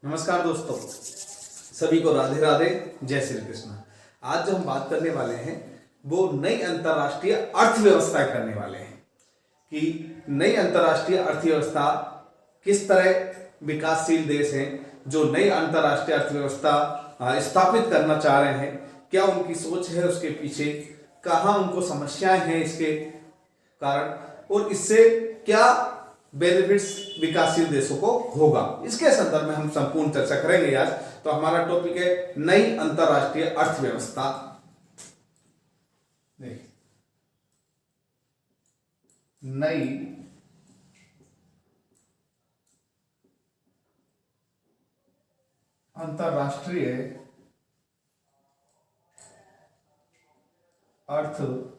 नमस्कार दोस्तों, सभी को राधे राधे, जय श्री कृष्ण। आज जो हम बात करने वाले हैं वो नई अंतर्राष्ट्रीय अर्थव्यवस्था करने वाले हैं कि नई अंतर्राष्ट्रीय अर्थव्यवस्था किस तरह विकासशील देश हैं जो नई अंतर्राष्ट्रीय अर्थव्यवस्था स्थापित करना चाह रहे हैं, क्या उनकी सोच है उसके पीछे, कहाँ उनको समस्याएं हैं इसके कारण और इससे क्या बेनिफिट्स विकासशील देशों को होगा, इसके संदर्भ में हम संपूर्ण चर्चा करेंगे आज। तो हमारा टॉपिक है नई अंतर्राष्ट्रीय अर्थव्यवस्था। देखिए, नई अंतर्राष्ट्रीय अर्थव्यवस्था।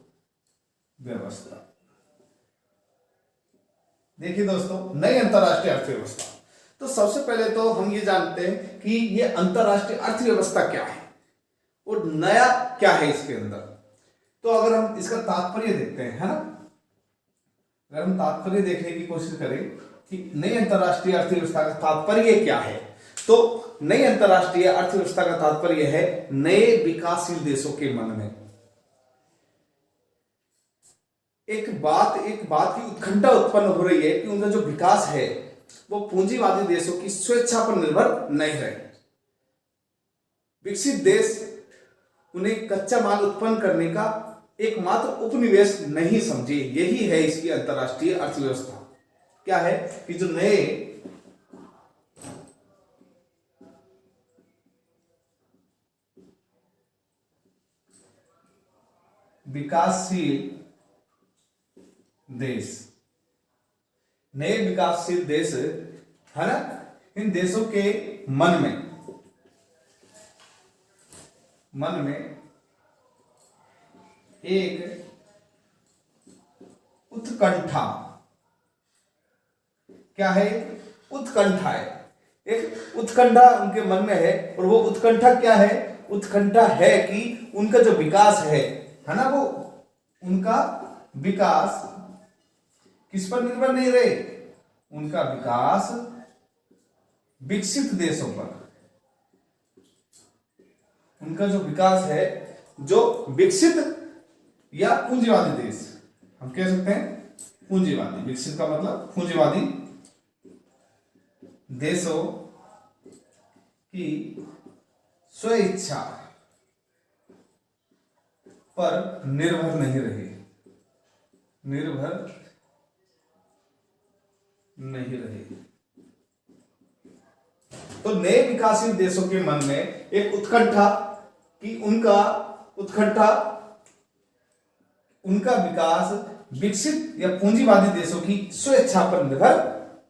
देखिए दोस्तों, नई अंतर्राष्ट्रीय अर्थव्यवस्था, तो सबसे पहले तो हम ये जानते हैं कि ये अंतर्राष्ट्रीय अर्थव्यवस्था क्या है और नया क्या है इसके अंदर। तो अगर हम इसका तात्पर्य देखते हैं, है ना, अगर हम तात्पर्य देखने की कोशिश करें कि नई अंतर्राष्ट्रीय अर्थव्यवस्था का तात्पर्य क्या है, तो नई अंतर्राष्ट्रीय अर्थव्यवस्था का तात्पर्य है नए विकासशील देशों के मन में एक बात की उत्कंठा उत्पन्न हो रही है कि उनका जो विकास है वो पूंजीवादी देशों की स्वेच्छा पर निर्भर नहीं रहे। विकसित देश उन्हें कच्चा माल उत्पन्न करने का एकमात्र उपनिवेश नहीं समझे। यही है इसकी अंतर्राष्ट्रीय अर्थव्यवस्था। क्या है कि जो नए विकासशील देश, नए विकासशील देश है ना, इन देशों के मन में एक उत्कंठा, क्या है, उत्कंठा है, एक उत्कंठा उनके मन में है। और वो उत्कंठा क्या है, उत्कंठा है कि उनका जो विकास है ना, वो उनका विकास किस पर निर्भर नहीं रहे, उनका विकास विकसित देशों पर, उनका जो विकास है जो विकसित या पूंजीवादी देश, हम कह सकते हैं पूंजीवादी, विकसित का मतलब पूंजीवादी देशों की स्वेच्छा पर निर्भर नहीं रहे, तो नए विकासशील देशों के मन में एक उत्कंठा कि उनका विकास विकसित या पूंजीवादी देशों की स्वेच्छा पर निर्भर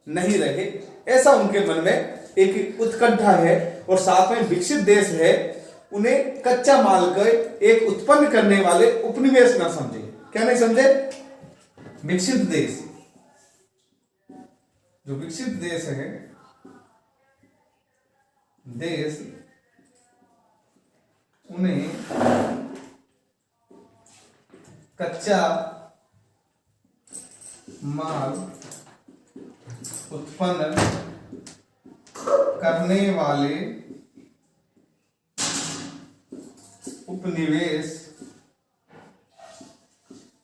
नहीं रहे, ऐसा उनके मन में एक उत्कंठा है। और साथ में विकसित देश है उन्हें कच्चा माल का एक उत्पन्न करने वाले उपनिवेश ना समझे। क्या नहीं समझे, विकसित देश, जो विकसित देश है, देश उन्हें कच्चा माल उत्पन्न करने वाले उपनिवेश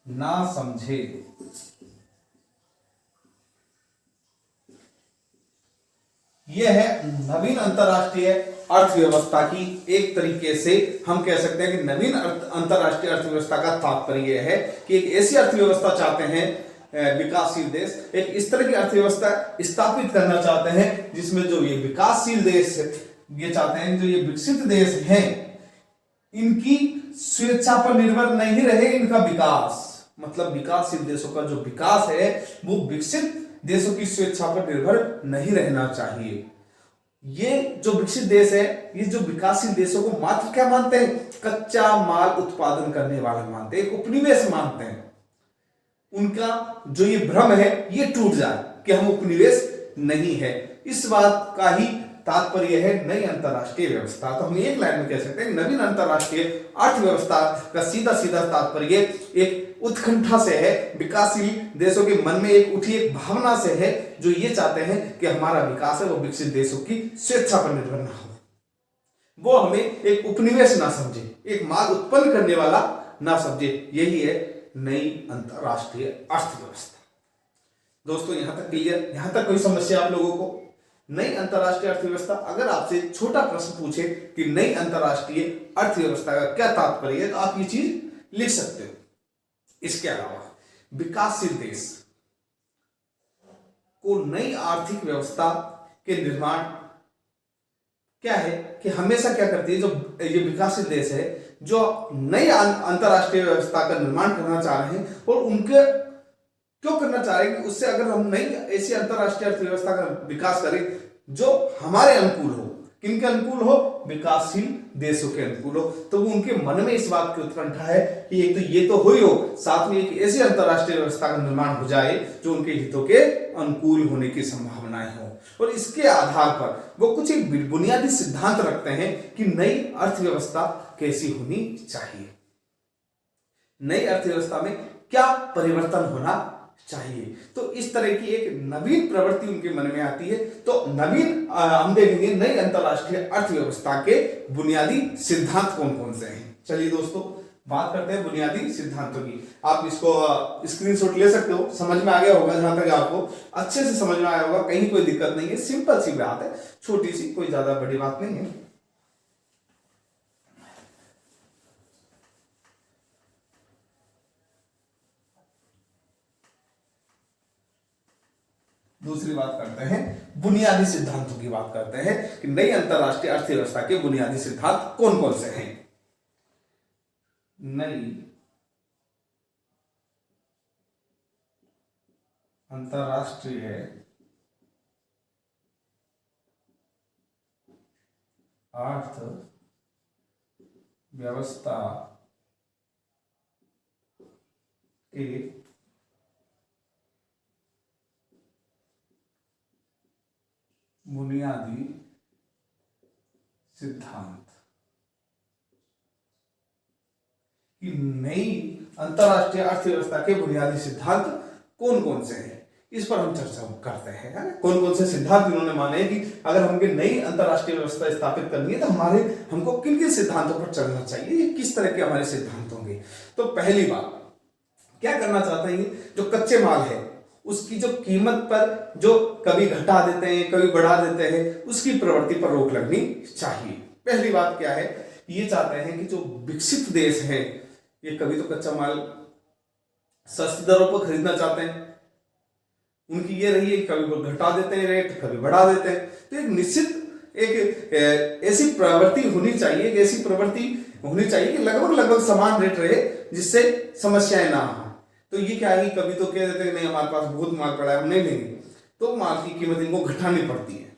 ना समझे। यह है नवीन अंतर्राष्ट्रीय अर्थव्यवस्था की एक तरीके से हम कह सकते हैं कि नवीन अंतर्राष्ट्रीय अर्थव्यवस्था का तात्पर्य है कि एक ऐसी अर्थव्यवस्था चाहते हैं विकासशील देश, एक इस तरह की अर्थव्यवस्था स्थापित करना चाहते हैं जिसमें जो ये विकासशील देश ये चाहते हैं, जो ये विकसित देश हैं, इनकी स्वेच्छा पर निर्भर नहीं रहे इनका विकास। मतलब विकासशील देशों का जो विकास है वो विकसित देशों की स्वेच्छा पर निर्भर नहीं रहना चाहिए। ये जो विकसित देश है, ये जो विकासशील देशों को मात्र क्या मानते हैं, कच्चा माल उत्पादन करने वाले मानते हैं, एक उपनिवेश मानते हैं। उनका जो ये भ्रम है ये टूट जाए कि हम उपनिवेश नहीं है। इस बात का ही तात्पर्य है नई अंतरराष्ट्रीय व्यवस्था। तो हम एक लाइन में कह सकते हैं नवीन अंतरराष्ट्रीय अर्थव्यवस्था का सीधा सीधा तात्पर्य एक उत्कंठा से है, विकासशील देशों के मन में एक उठी एक भावना से है, जो ये चाहते हैं कि हमारा विकास है वो विकसित देशों की स्वेच्छा पर निर्भर ना हो, वो हमें एक उपनिवेश ना समझे, एक मांग उत्पन्न करने वाला ना समझे। यही है नई अंतरराष्ट्रीय अर्थव्यवस्था। दोस्तों यहां तक क्लियर? यहां तक कोई समस्या आप लोगों को? नई अंतरराष्ट्रीय अर्थव्यवस्था, अगर आपसे छोटा प्रश्न पूछे कि नई अंतरराष्ट्रीय अर्थव्यवस्था का क्या तात्पर्य है, तो आप ये चीज लिख सकते हो। इसके अलावा विकासशील देश को नई आर्थिक व्यवस्था के निर्माण क्या है कि हमेशा क्या करती है, जो ये विकासशील देश है जो नई अंतरराष्ट्रीय व्यवस्था का निर्माण करना चाह रहे हैं, और उनके क्यों करना चाह रहे हैं कि उससे अगर हम नई ऐसी अंतरराष्ट्रीय अर्थव्यवस्था का विकास करें जो हमारे अनुकूल हो, किनके अनुकूल हो, विकासशील देशों के अनुकूल हो, तो वो उनके मन में इस बात की उत्कंठा है कि एक तो ये तो हो ही हो, साथ में एक ऐसी अंतरराष्ट्रीय व्यवस्था का निर्माण हो जाए जो उनके हितों के अनुकूल होने की संभावनाएं हो। और इसके आधार पर वो कुछ एक बुनियादी सिद्धांत रखते हैं कि नई अर्थव्यवस्था कैसी होनी चाहिए, नई अर्थव्यवस्था में क्या परिवर्तन होना चाहिए। तो इस तरह की एक नवीन प्रवृत्ति उनके मन में आती है। तो नवीन हम देखेंगे नई अंतरराष्ट्रीय अर्थव्यवस्था के बुनियादी सिद्धांत कौन कौन से हैं। चलिए दोस्तों बात करते हैं बुनियादी सिद्धांतों की। आप इसको स्क्रीनशॉट ले सकते हो, समझ में आ गया होगा, जहां तक आपको अच्छे से समझ में आया होगा, कहीं कोई दिक्कत नहीं है, सिंपल सी बात है, छोटी सी, कोई ज्यादा बड़ी बात नहीं है। दूसरी बात करते हैं बुनियादी सिद्धांतों की बात करते हैं कि नई अंतरराष्ट्रीय अर्थव्यवस्था के बुनियादी सिद्धांत कौन कौन से हैं। नई अंतरराष्ट्रीय अर्थव्यवस्था के बुनियादी सिद्धांत कि नई अंतरराष्ट्रीय अर्थव्यवस्था के बुनियादी सिद्धांत कौन कौन से हैं, इस पर हम चर्चा करते हैं, है ना। कौन कौन से सिद्धांत इन्होंने माने हैं कि अगर हमको नई अंतरराष्ट्रीय व्यवस्था स्थापित करनी है तो हमको किन किन सिद्धांतों पर चलना चाहिए, ये किस तरह के हमारे सिद्धांत होंगे। तो पहली बात क्या करना चाहते हैं, जो कच्चे माल है उसकी जो कीमत पर जो कभी घटा देते हैं कभी बढ़ा देते हैं, उसकी प्रवृत्ति पर रोक लगनी चाहिए। पहली बात क्या है, ये चाहते हैं कि जो विकसित देश है ये कभी तो कच्चा माल सस्ती दरों पर खरीदना चाहते हैं, उनकी ये रही है कि कभी वो घटा देते हैं रेट, कभी बढ़ा देते हैं। तो एक निश्चित एक ऐसी प्रवृत्ति होनी चाहिए, एक ऐसी प्रवृत्ति होनी चाहिए कि लगभग समान रेट रहे, जिससे समस्याएं ना हो। तो ये क्या है, कभी तो कह देते हैं नहीं हमारे पास बहुत माल पड़ा है हम नहीं लेंगे, तो माल की कीमत इनको घटानी पड़ती है।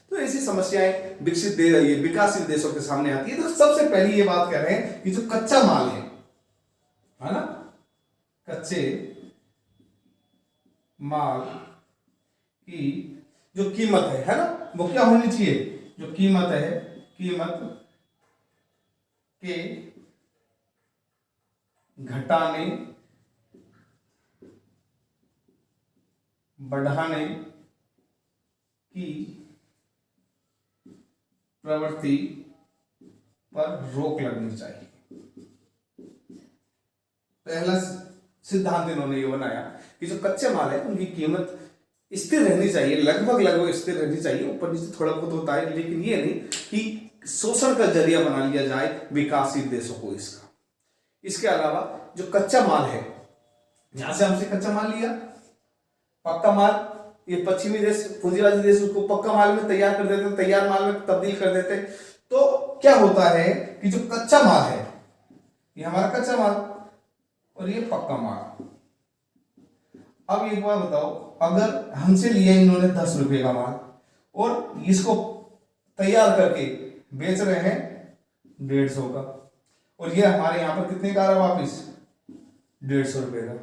तो ऐसी समस्याएं विकसित ये विकासशील देशों के सामने आती है। तो सबसे पहली ये बात कह रहे हैं कि जो कच्चा माल है ना, कच्चे माल की जो कीमत है ना, वो क्या होनी चाहिए, जो कीमत है, कीमत के घटाने बढ़ाने की प्रवृत्ति पर रोक लगनी चाहिए। पहला सिद्धांत इन्होंने ये बनाया कि जो कच्चे माल है उनकी कीमत स्थिर रहनी चाहिए, लगभग स्थिर रहनी चाहिए, ऊपर नीचे थोड़ा बहुत होता है, लेकिन ये नहीं कि शोषण का जरिया बना लिया जाए विकासशील देशों को इसका। इसके अलावा जो कच्चा माल है, यहां से हमसे कच्चा माल लिया, पक्का माल, ये पश्चिमी देश पूंजीवादी देश उसको पक्का माल में तैयार कर देते, तैयार माल में तब्दील कर देते। तो क्या होता है कि जो कच्चा माल है, ये हमारा कच्चा माल और ये पक्का माल। अब एक बार बताओ, अगर हमसे लिया इन्होंने 10 रुपए का माल और इसको तैयार करके बेच रहे हैं 150 का, और ये हमारे यहां पर कितने का आ रहा वापिस 150 रुपए का,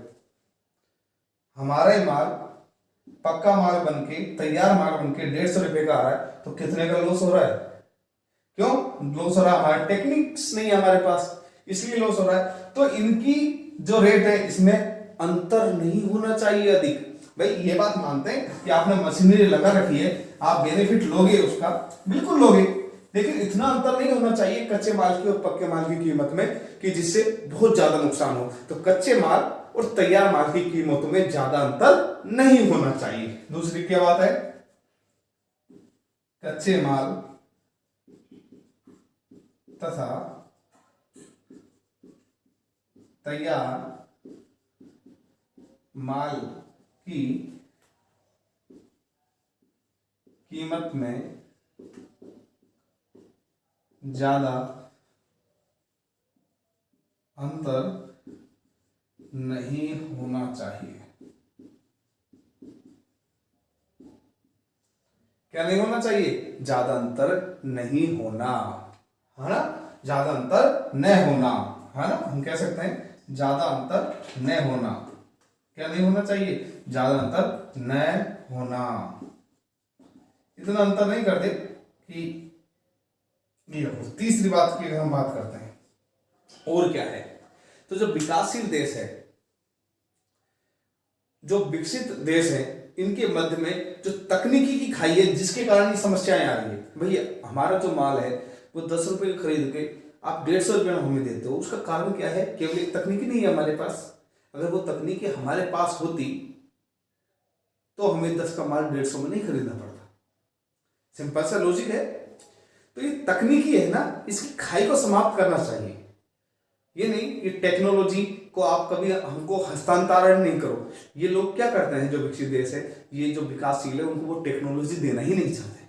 हमारा ही माल पक्का माल बन के, तैयार माल बन के 150 रुपए का आ रहा है, तो कितने का लॉस हो रहा है? क्यों लॉस हो रहा है? हमारे टेक्निक्स नहीं है हमारे पास, इसलिए लॉस हो रहा है। तो इनकी जो रेट है इसमें अंतर नहीं होना चाहिए अधिक। भाई ये बात मानते हैं कि आपने मशीनरी लगा रखी है, आप बेनिफिट लोगे उसका, बिल्कुल लोगे, लेकिन इतना अंतर नहीं होना चाहिए कच्चे माल की और पक्के माल की कीमत में कि जिससे बहुत ज्यादा नुकसान हो। तो कच्चे माल और तैयार माल की कीमतों में ज्यादा अंतर नहीं होना चाहिए। दूसरी क्या बात है? कच्चे माल तथा तैयार माल की कीमत में ज्यादा अंतर नहीं होना चाहिए। क्या नहीं होना चाहिए? ज्यादा अंतर नहीं होना, है ना? ज्यादा अंतर न होना, है ना? हम कह सकते हैं ज्यादा अंतर न होना। क्या नहीं होना चाहिए? ज्यादा अंतर न होना। इतना अंतर नहीं कर दे कि ये हो। तीसरी बात की हम बात करते हैं, और क्या है? तो जो विकासशील देश है, जो विकसित देश है, इनके मध्य में जो तकनीकी की खाई है, जिसके कारण ये समस्याएं आ रही है। भैया हमारा जो माल है वो 10 रुपए का खरीद के आप 150 रुपए में हमें देते हो, उसका कारण क्या है? केवल एक तकनीकी नहीं है हमारे पास। अगर वो तकनीकी हमारे पास होती तो हमें 10 का माल 150 में नहीं खरीदना पड़ता। सिंपल सा लॉजिक है। तो ये तकनीकी है ना, इसकी खाई को समाप्त करना चाहिए। ये नहीं कि टेक्नोलॉजी को आप कभी हमको हस्तांतरण नहीं करो। ये लोग क्या करते हैं, जो विकसित देश है, ये जो विकासशील है, उनको वो टेक्नोलॉजी देना ही नहीं चाहते।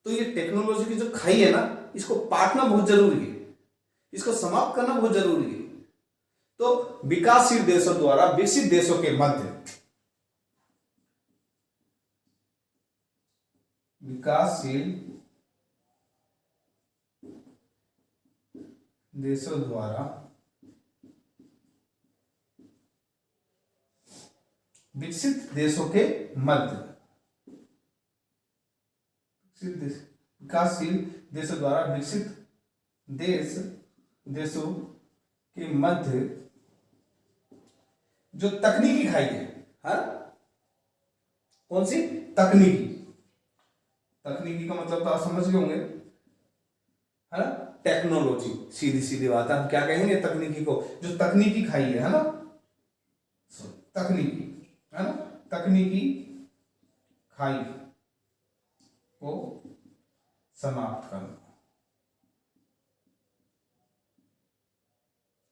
तो ये टेक्नोलॉजी की जो खाई है ना, इसको पाटना बहुत जरूरी है, इसको समाप्त करना बहुत जरूरी है। तो विकासशील देशों द्वारा विकसित देशों के मध्य, विकासशील देशों द्वारा विकसित देशों के मध्य, विकासशील देशों द्वारा विकसित देशों के मध्य जो तकनीकी खाई है, कौन सी? तकनीकी। तकनीकी का मतलब तो आप समझ गए होंगे, है ना? टेक्नोलॉजी, सीधी सीधी बात है। हम क्या कहेंगे तकनीकी को? जो तकनीकी खाई है ना, तकनीकी, है ना? तकनीकी खाई को समाप्त करना।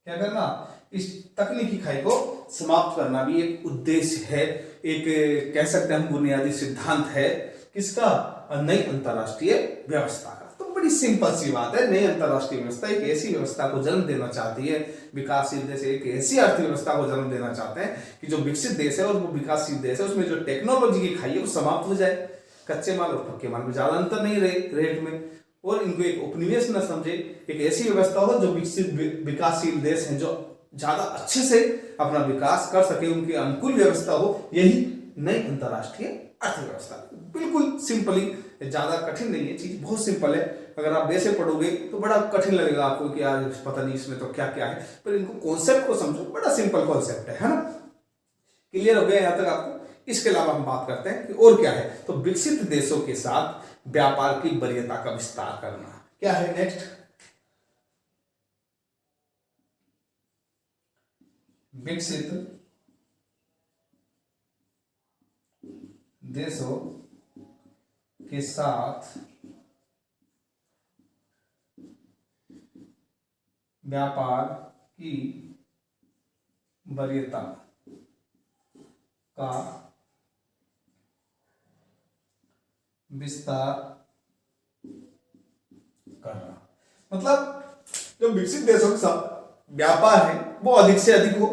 क्या करना? इस तकनीकी खाई को समाप्त करना भी एक उद्देश्य है, एक कह सकते हैं हम बुनियादी सिद्धांत है। किसका? नई अंतरराष्ट्रीय व्यवस्था का। तो बड़ी सिंपल सी बात है। नई अंतरराष्ट्रीय व्यवस्था एक ऐसी व्यवस्था को जन्म देना चाहती है, विकासशील देश एक ऐसी अर्थव्यवस्था को जन्म देना चाहते हैं कि जो विकसित देश है और वो विकासशील देश है, उसमें जो टेक्नोलॉजी की खाई है वो समाप्त हो जाए। कच्चे माल और पक्के माल में ज्यादा अंतर नहीं रहे रेट में, और इनको एक उपनिवेश न समझे। एक ऐसी व्यवस्था हो जो विकसित विकासशील देश हैं, जो ज्यादा अच्छे से अपना विकास कर सके, उनके अनुकूल व्यवस्था हो। यही नई अंतरराष्ट्रीय अर्थव्यवस्था। बिल्कुल सिंपली, ज्यादा कठिन नहीं है, चीज बहुत सिंपल है। अगर आप वैसे पढ़ोगे तो बड़ा कठिन लगेगा आपको कि यार पता नहीं इसमें तो क्या क्या है, पर इनको कॉन्सेप्ट को समझो, बड़ा सिंपल कॉन्सेप्ट है ना? क्लियर हो गया यहां तक आपको? इसके अलावा हम बात करते हैं कि और क्या है। तो विकसित देशों के साथ व्यापार की वरीयता का विस्तार करना। क्या है नेक्स्ट? विकसित देशों के साथ व्यापार की वरीयता का विस्तार करना। मतलब जो विकसित देशों के साथ व्यापार है वो अधिक से अधिक हो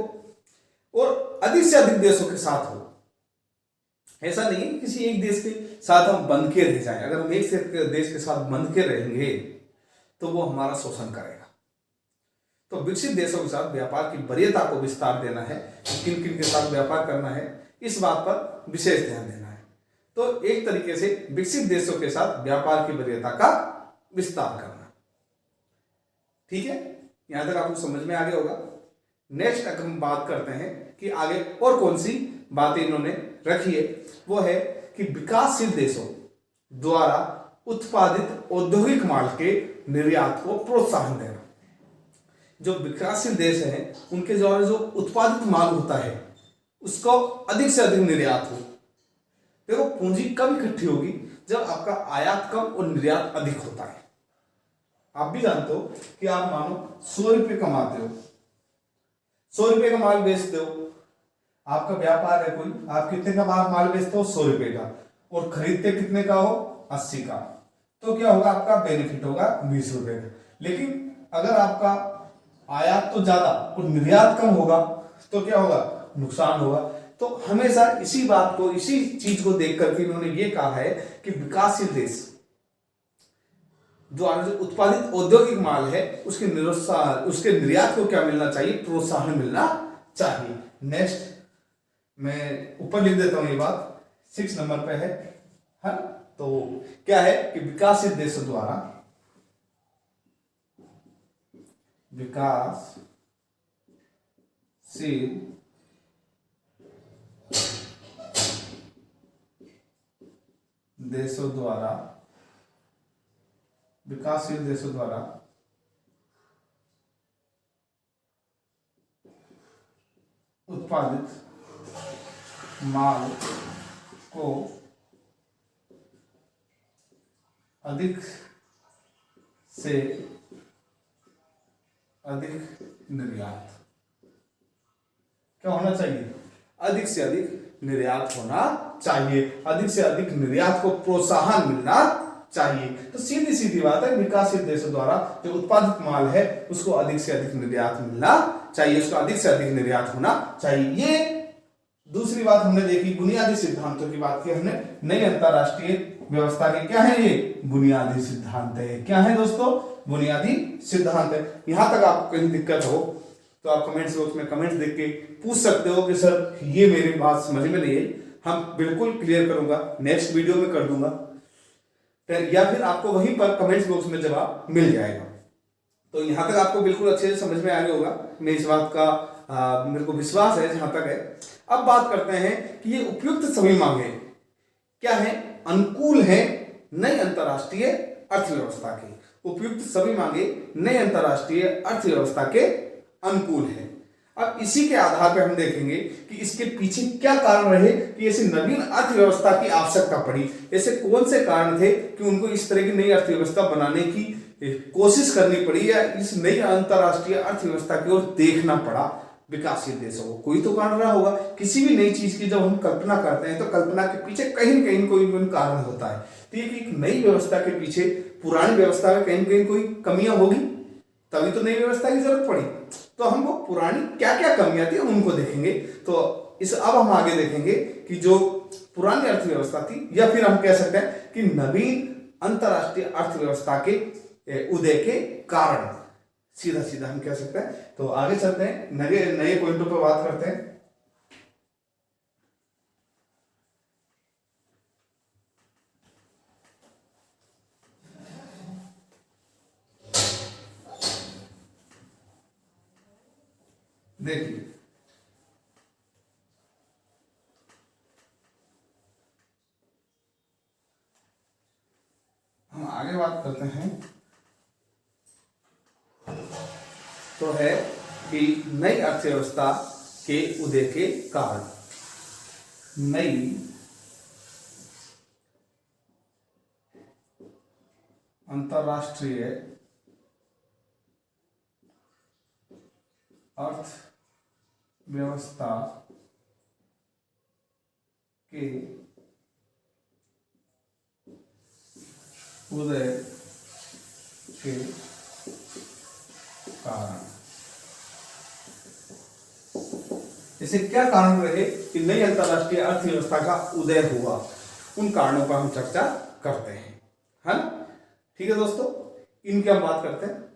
और अधिक से अधिक देशों के साथ हो। ऐसा नहीं है किसी एक देश के साथ हम बंध के रह जाएं। अगर हम एक देश के साथ बंध के रहेंगे तो वो हमारा शोषण करेगा। तो विकसित देशों के साथ व्यापार की वरीयता को विस्तार देना है। किन किन के साथ व्यापार करना है? इस बात पर विशेष ध्यान देना है। तो एक तरीके से विकसित देशों के साथ व्यापार की वरीयता का विस्तार करना। ठीक है, यहां तक आपको समझ में आ गया होगा। नेक्स्ट अगर हम बात करते हैं कि आगे और कौन सी बातें इन्होंने रखी है, वो है कि विकासशील देशों द्वारा उत्पादित औद्योगिक माल के निर्यात को प्रोत्साहन देना। जो विकासशील देश हैं उनके द्वारा जो उत्पादित माल होता है उसको अधिक से अधिक निर्यात हो। देखो, पूंजी कम इकट्ठी होगी जब आपका आयात कम और निर्यात अधिक होता है। आप भी जानते हो कि आप मानो 100 रुपये कमाते हो, 100 रुपये का माल बेचते हो, आपका व्यापार है कोई, आप कितने का माल बेचते हो? 100 रुपये का, और खरीदते कितने का हो? 80 का। तो क्या होगा? आपका बेनिफिट होगा 20 रुपये का। लेकिन अगर आपका आयात तो ज्यादा और निर्यात कम होगा तो क्या होगा? नुकसान होगा। तो हमेशा इसी बात को, इसी चीज को देख करके इन्होंने ये कहा है कि विकासशील देश जो उत्पादित औद्योगिक माल है उसके निर्यात को क्या मिलना चाहिए? प्रोत्साहन मिलना चाहिए। नेक्स्ट मैं ऊपर लिख देता हूं ये बात, 6 नंबर पे है। तो क्या है कि विकासशील देशों द्वारा विकासशील देशों द्वारा उत्पादित माल को अधिक से अधिक निर्यात क्या होना चाहिए? अधिक से अधिक निर्यात होना चाहिए, अधिक से अधिक निर्यात को प्रोत्साहन मिलना चाहिए। तो सीधी सीधी बात है, विकासशील देशों द्वारा जो उत्पादित माल है उसको अधिक से अधिक निर्यात मिलना चाहिए, उसका अधिक से अधिक निर्यात होना चाहिए। ये दूसरी बात हमने देखी, बुनियादी सिद्धांतों की बात की हमने। नई अंतरराष्ट्रीय व्यवस्था के क्या है? ये बुनियादी सिद्धांत है। क्या है दोस्तों? बुनियादी सिद्धांत है। यहां तक आपको कहीं दिक्कत हो तो आप कमेंट्स बॉक्स में कमेंट्स देख के पूछ सकते हो कि सर ये मेरी बात समझ में नहीं है। हम बिल्कुल क्लियर करूंगा, नेक्स्ट वीडियो में कर दूंगा, या फिर आपको वहीं पर कमेंट्स बॉक्स में जवाब मिल जाएगा। तो यहां तक आपको बिल्कुल अच्छे से समझ में आ गया होगा, मैं इस बात का मेरे को विश्वास है जहां तक है। अब बात करते हैं कि ये उपयुक्त सभी मांगे क्या है? अनुकूल है नई अंतरराष्ट्रीय अर्थव्यवस्था के। उपयुक्त सभी मांगे नई अंतरराष्ट्रीय अर्थव्यवस्था के अनुकूल है। अब इसी के आधार पर हम देखेंगे कि इसके पीछे क्या कारण रहे कि ऐसी नवीन अर्थव्यवस्था की आवश्यकता पड़ी। ऐसे कौन से कारण थे कि उनको इस तरह की नई अर्थव्यवस्था बनाने की कोशिश करनी पड़ी या इस नई अंतरराष्ट्रीय अर्थव्यवस्था की ओर देखना पड़ा विकासशील देशों को? कोई तो कारण रहा होगा। किसी भी नई चीज की जब हम कल्पना करते हैं तो कल्पना के पीछे कहीं न कहीं कोई कारण होता है। तो एक नई व्यवस्था के पीछे पुरानी व्यवस्था में कहीं न कहीं कोई कमियां होगी, तभी तो नई व्यवस्था की जरूरत पड़ी। तो हम वो पुरानी क्या क्या कमियां थी उनको देखेंगे। तो अब हम आगे देखेंगे कि जो पुरानी अर्थव्यवस्था थी, या फिर हम कह सकते हैं कि नवीन अंतरराष्ट्रीय अर्थव्यवस्था के उदय के कारण, सीधा सीधा हम कह सकते हैं। तो आगे चलते हैं, नए पॉइंटों पर बात करते हैं। देखिए, हम आगे बात करते हैं तो है कि नई अर्थव्यवस्था के उदय के कारण। नई अंतरराष्ट्रीय अर्थव्यवस्था के उदय के कारण। इसे क्या कारण रहे कि नई अंतरराष्ट्रीय अर्थव्यवस्था का उदय हुआ, उन कारणों पर हम चर्चा करते हैं, है ना? ठीक है दोस्तों, इनकी हम बात करते हैं।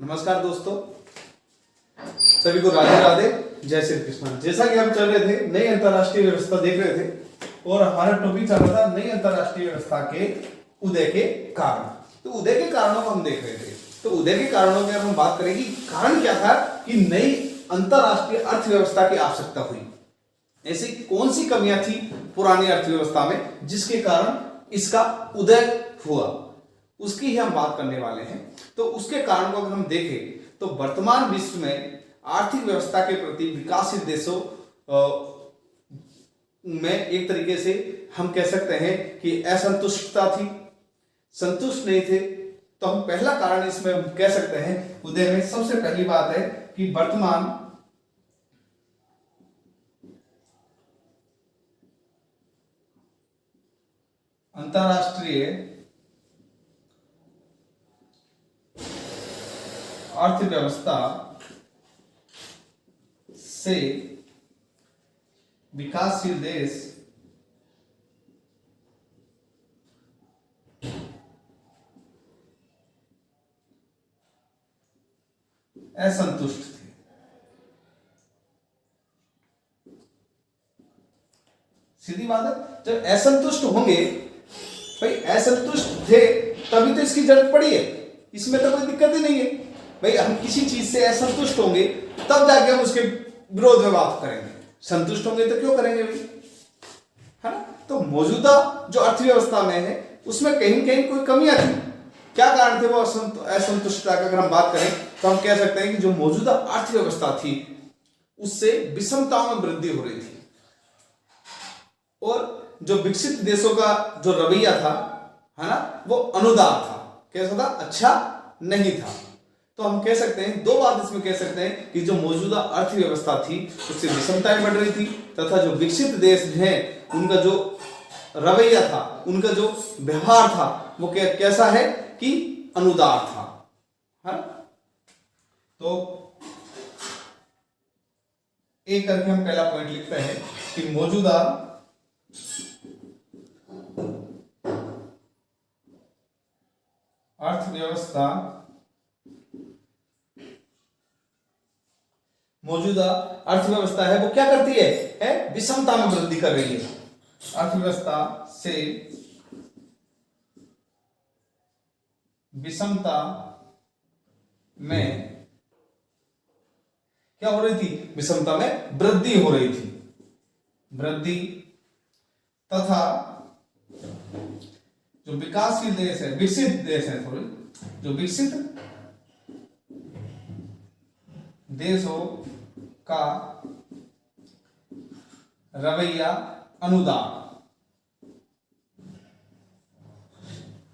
नमस्कार दोस्तों, सभी को राधे राधे, जय श्री कृष्ण। जैसा कि हम चल रहे थे नई अंतरराष्ट्रीय व्यवस्था देख रहे थे और हमारा टॉपिक चल रहा था नई अंतरराष्ट्रीय व्यवस्था के उदय के कारण। तो उदय के कारणों को हम देख रहे थे। तो उदय के कारणों में हम बात करेंगे कारण क्या था कि नई अंतरराष्ट्रीय अर्थव्यवस्था की आवश्यकता हुई। ऐसी कौन सी कमियां थी पुरानी अर्थव्यवस्था में जिसके कारण इसका उदय हुआ, उसकी ही हम बात करने वाले हैं। तो उसके कारण को अगर हम देखें तो वर्तमान विश्व में आर्थिक व्यवस्था के प्रति विकासशील देशों में एक तरीके से हम कह सकते हैं कि असंतुष्टता थी, संतुष्ट नहीं थे। तो हम पहला कारण इसमें हम कह सकते हैं उदय में सबसे पहली बात है कि वर्तमान अंतरराष्ट्रीय अर्थव्यवस्था से विकासशील देश असंतुष्ट थे। सीधी बात है, जब असंतुष्ट होंगे, भाई असंतुष्ट थे तभी तो इसकी जरूरत पड़ी है, इसमें तो कोई दिक्कत ही नहीं है। भाई हम किसी चीज से असंतुष्ट होंगे तब जाके हम उसके विरोध में बात करेंगे, संतुष्ट होंगे तो क्यों करेंगे भाई, है ना। तो मौजूदा जो अर्थव्यवस्था में है उसमें कहीं कहीं कोई कमियां थी। क्या कारण थे वो असंतुष्टता का? अगर हम बात करें तो हम कह सकते हैं कि जो मौजूदा अर्थव्यवस्था थी उससे विषमताओं में वृद्धि हो रही थी और जो विकसित देशों का जो रवैया था, है ना, वो अनुदार था। कैसा था? अच्छा नहीं था। तो हम कह सकते हैं दो बात इसमें कह सकते हैं कि जो मौजूदा अर्थव्यवस्था थी उससे विषमताएं बढ़ रही थी तथा जो विकसित देश हैं उनका जो रवैया था, उनका जो व्यवहार था वो कैसा है कि अनुदार था, है ना। तो एक करके हम पहला पॉइंट लिखते हैं कि मौजूदा अर्थव्यवस्था है वो क्या करती है विषमता में वृद्धि कर रही है। अर्थव्यवस्था से विषमता में क्या हो रही थी? विषमता में वृद्धि हो रही थी। वृद्धि तथा जो विकासशील देश है, विकसित देश है, जो विकसित देशों का रवैया अनुदार,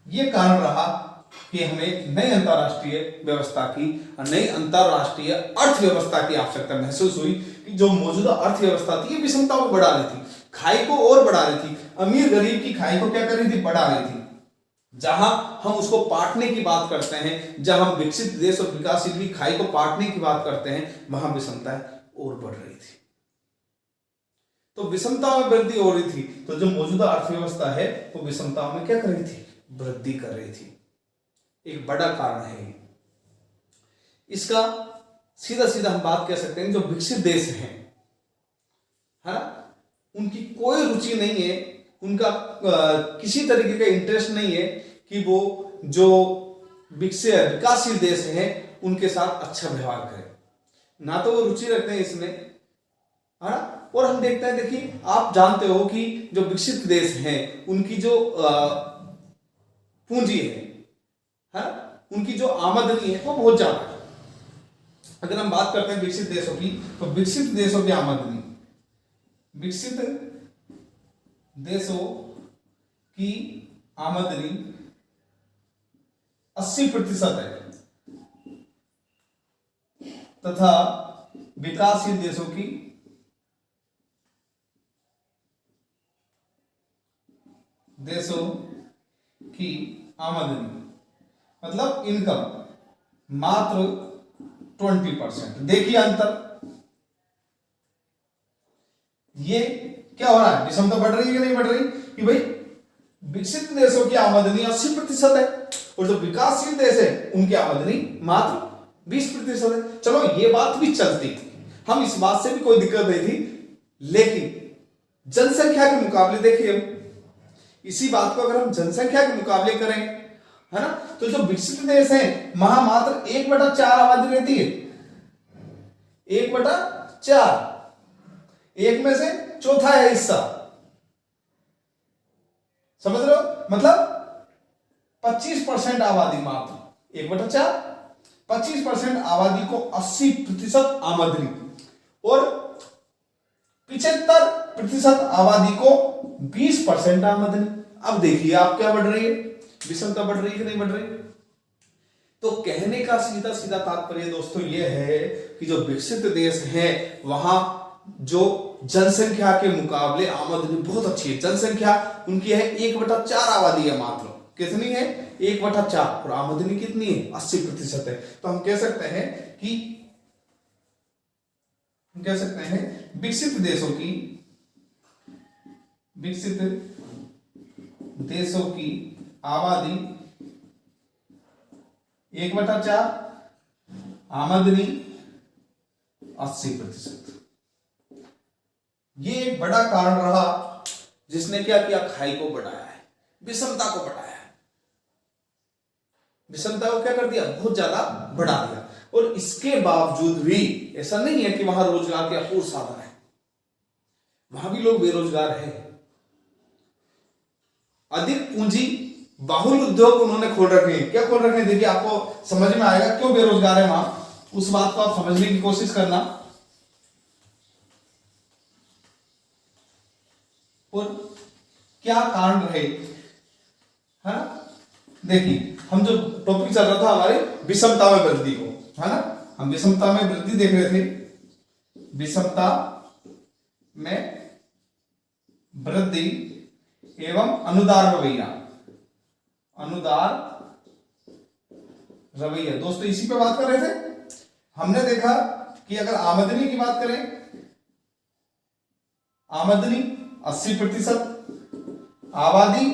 ये कारण रहा कि हमें नई अंतरराष्ट्रीय व्यवस्था की, नई अंतरराष्ट्रीय अर्थव्यवस्था की आवश्यकता महसूस हुई कि जो मौजूदा अर्थव्यवस्था थी ये विषमता को बढ़ा रही थी, खाई को और बढ़ा रही थी, अमीर गरीब की खाई को क्या कर रही थी? बढ़ा रही थी। जहां हम उसको पाटने की बात करते हैं, जहां हम विकसित देश और विकासशील की खाई को पाटने की बात करते हैं, वहां विषमताएं और बढ़ रही थी। तो विषमता में वृद्धि हो रही थी। तो जो मौजूदा अर्थव्यवस्था है वो विषमताओं में क्या कर रही थी? वृद्धि कर रही थी। एक बड़ा कारण है इसका। सीधा सीधा हम बात कह सकते हैं जो विकसित देश हैं, है ना, उनकी कोई रुचि नहीं है, उनका किसी तरीके का इंटरेस्ट नहीं है कि वो जो विकासशील देश हैं उनके साथ अच्छा व्यवहार करें, ना तो वो रुचि रखते हैं इसमें, है ना। और हम देखते हैं, देखिए आप जानते हो कि जो विकसित देश हैं उनकी जो पूंजी है ना, उनकी जो आमदनी है वो बहुत ज्यादा है। अगर हम बात करते हैं विकसित देशों की, तो विकसित देशों की आमदनी, विकसित देशों की आमदनी 80% है तथा विकासशील देशों की आमदनी मतलब इनकम मात्र 20%। देखिए अंतर, ये क्या हो रहा है? विषमता बढ़ रही है कि नहीं बढ़ रही? कि भाई विकसित देशों की आमदनी 80% है और जो विकासशील देश है उनकी आमदनी मात्र 20% है। चलो ये बात भी चलती थी, हम इस बात से भी कोई दिक्कत नहीं थी, लेकिन जनसंख्या के मुकाबले देखिए, इसी बात को अगर हम जनसंख्या के मुकाबले करें, है ना, तो जो विकसित देश है वहां मात्र 1/4 आबादी रहती है, 1/4, एक में से चौथा है हिस्सा, समझ रहे हो, मतलब 25% आबादी, मात्र 1/4, 25% आबादी को 80% आमदनी और 75% आबादी को 20% आमदनी। अब देखिए आप क्या बढ़ रही है, विषमता बढ़ रही है कि नहीं बढ़ रही। तो कहने का सीधा सीधा तात्पर्य दोस्तों ये है कि जो विकसित देश हैं वहां जो जनसंख्या के मुकाबले आमदनी बहुत अच्छी है। जनसंख्या उनकी है 1/4 आबादी है, मात्र कितनी है, 1/4, और आमदनी कितनी है, 80% है। तो हम कह सकते हैं विकसित देशों की आबादी 1/4, आमदनी 80%। ये एक बड़ा कारण रहा जिसने क्या किया, खाई को बढ़ाया है, विषमता को बढ़ाया है, विषमता को क्या कर दिया, बहुत ज्यादा बढ़ा दिया। और इसके बावजूद भी ऐसा नहीं है कि वहां रोजगार के अपूर्व साधन है, वहां भी लोग बेरोजगार हैं। अधिक पूंजी बाहुल उद्योग उन्होंने खोल रखे हैं। क्या खोल रखे हैं, देखिए आपको समझ में आएगा क्यों बेरोजगार है वहां, उस बात को आप समझने की कोशिश करना। और क्या कारण रहे, है ना, देखिए हम जो टॉपिक चल रहा था हमारे विषमता में वृद्धि को, है ना, हम विषमता में वृद्धि देख रहे थे, विषमता में वृद्धि एवं अनुदार रवैया दोस्तों, इसी पे बात कर रहे थे। हमने देखा कि अगर आमदनी की बात करें, आमदनी 80%, आबादी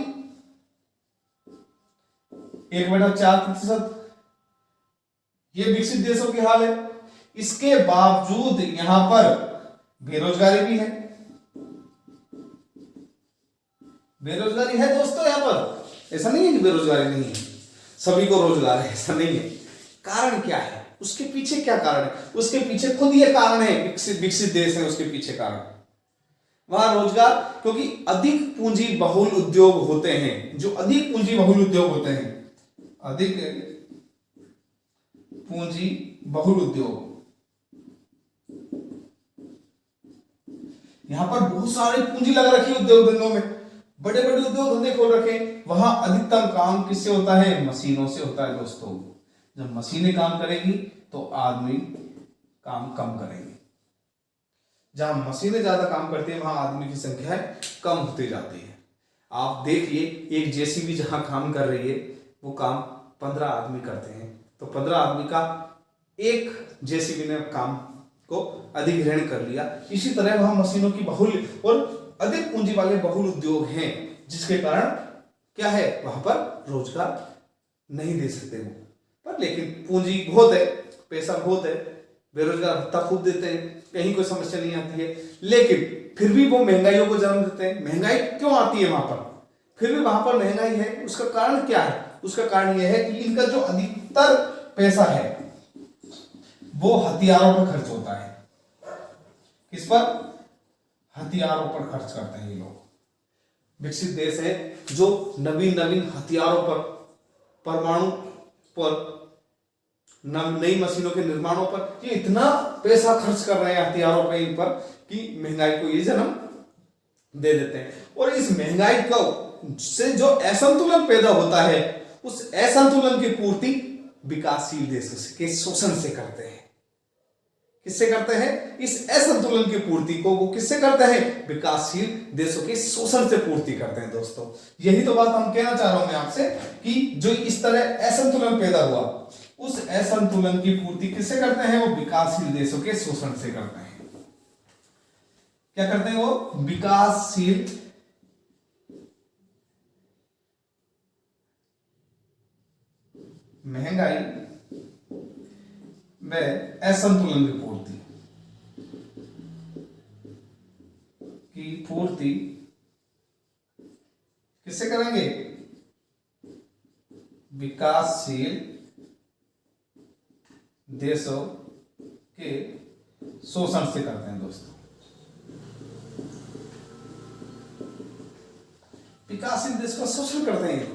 1/4, ये विकसित देशों की हाल है। इसके बावजूद यहां पर बेरोजगारी भी है, बेरोजगारी है दोस्तों यहां पर, ऐसा नहीं है कि बेरोजगारी नहीं है, सभी को रोजगार है, ऐसा नहीं है। कारण क्या है, उसके पीछे क्या कारण है, उसके पीछे खुद ये कारण है, विकसित देश है, उसके पीछे कारण वहां रोजगार, क्योंकि अधिक पूंजी बहुल उद्योग होते हैं, जो अधिक पूंजी बहुल उद्योग होते हैं, अधिक पूंजी बहुल उद्योग, यहां पर बहुत सारी पूंजी लगा रखी है उद्योग धंधों में, बड़े बड़े उद्योग धंधे खोल रखे हैं। वहां अधिकतम काम किससे होता है, मशीनों से होता है दोस्तों। जब मशीनें काम करेगी तो आदमी काम कम करेंगे, जहां मशीनें ज्यादा काम करती है वहां आदमी की संख्या कम होती जाती है। आप देखिए एक जेसीबी जहां काम कर रही है वो काम 15 आदमी करते हैं, तो 15 आदमी का एक जेसीबी ने काम को अधिग्रहण कर लिया। इसी तरह वहां मशीनों की बहुल और अधिक पूंजी वाले बहुल उद्योग हैं, जिसके कारण क्या है, वहां पर रोजगार नहीं दे सकते वो, पर लेकिन पूंजी बहुत है, पैसा बहुत है, बेरोजगार भत्ता खूब देते हैं, कहीं कोई समस्या नहीं आती है, लेकिन फिर भी वो महंगाइयों को जन्म देते हैं। महंगाई क्यों आती है वहां पर, फिर भी वहां पर महंगाई है, उसका कारण क्या है, उसका कारण यह है कि इनका जो अधिकतर पैसा है वो हथियारों पर खर्च होता है। किस पर, हथियारों पर खर्च करते हैं ये लोग। विकसित देश है जो नवीन नवीन हथियारों पर, परमाणु पर, नई मशीनों के निर्माणों पर ये इतना पैसा खर्च कर रहे हैं हथियारों पर, इन पर, कि महंगाई को ये जन्म दे देते हैं। और इस महंगाई को से जो असंतुलन पैदा होता है, उस असंतुलन की पूर्ति विकासशील देशों के शोषण से करते हैं। किससे करते हैं, इस असंतुलन की पूर्ति को वो किससे करते हैं, विकासशील देशों के शोषण से पूर्ति करते हैं। दोस्तों यही तो बात हम कहना चाह रहा हूं मैं आपसे, कि जो इस तरह असंतुलन पैदा हुआ, उस असंतुलन की पूर्ति किससे करते हैं, वो विकासशील देशों के शोषण से करते हैं। क्या करते हैं वो, विकासशील महंगाई व असंतुलन की पूर्ति किससे करेंगे? विकासशील देशों के शोषण से करते हैं दोस्तों। विकासशील देश का शोषण करते हैं।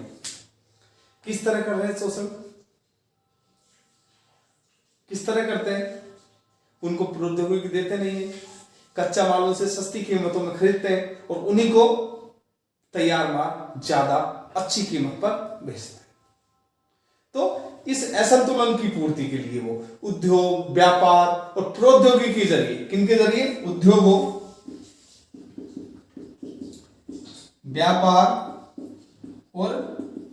किस तरह कर रहे हैं शोषण? किस तरह करते हैं? उनको प्रौद्योगिकी देते नहीं है, कच्चा माल उनसे सस्ती कीमतों में खरीदते हैं और उन्हीं को तैयार माल ज्यादा अच्छी कीमत पर बेचते हैं। तो इस असंतुलन की पूर्ति के लिए वो उद्योग, व्यापार और प्रौद्योगिकी के जरिए, किनके जरिए? उद्योगों, व्यापार और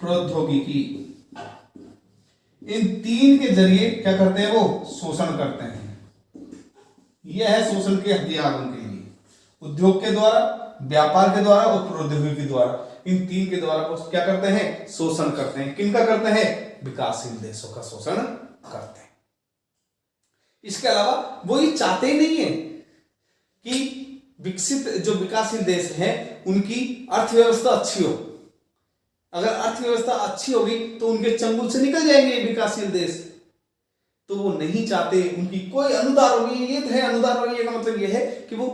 प्रौद्योगिकी, इन तीन के जरिए क्या करते हैं? वो शोषण करते हैं। यह है शोषण के हथियार उनके लिए, उद्योग के द्वारा, व्यापार के द्वारा और प्रौद्योगिकी के द्वारा। इन तीन के द्वारा वो क्या करते हैं? शोषण करते हैं। किनका करते हैं? विकासशील देशों का शोषण करते हैं। इसके अलावा वो ये चाहते ही नहीं है कि विकसित जो विकासशील देश हैं उनकी अर्थव्यवस्था अच्छी हो। अगर अर्थव्यवस्था अच्छी होगी तो उनके चंगुल से निकल जाएंगे विकासशील देश, तो वो नहीं चाहते। उनकी कोई अनुदार होगी, ये है अनुदार होगी का मतलब ये है कि वो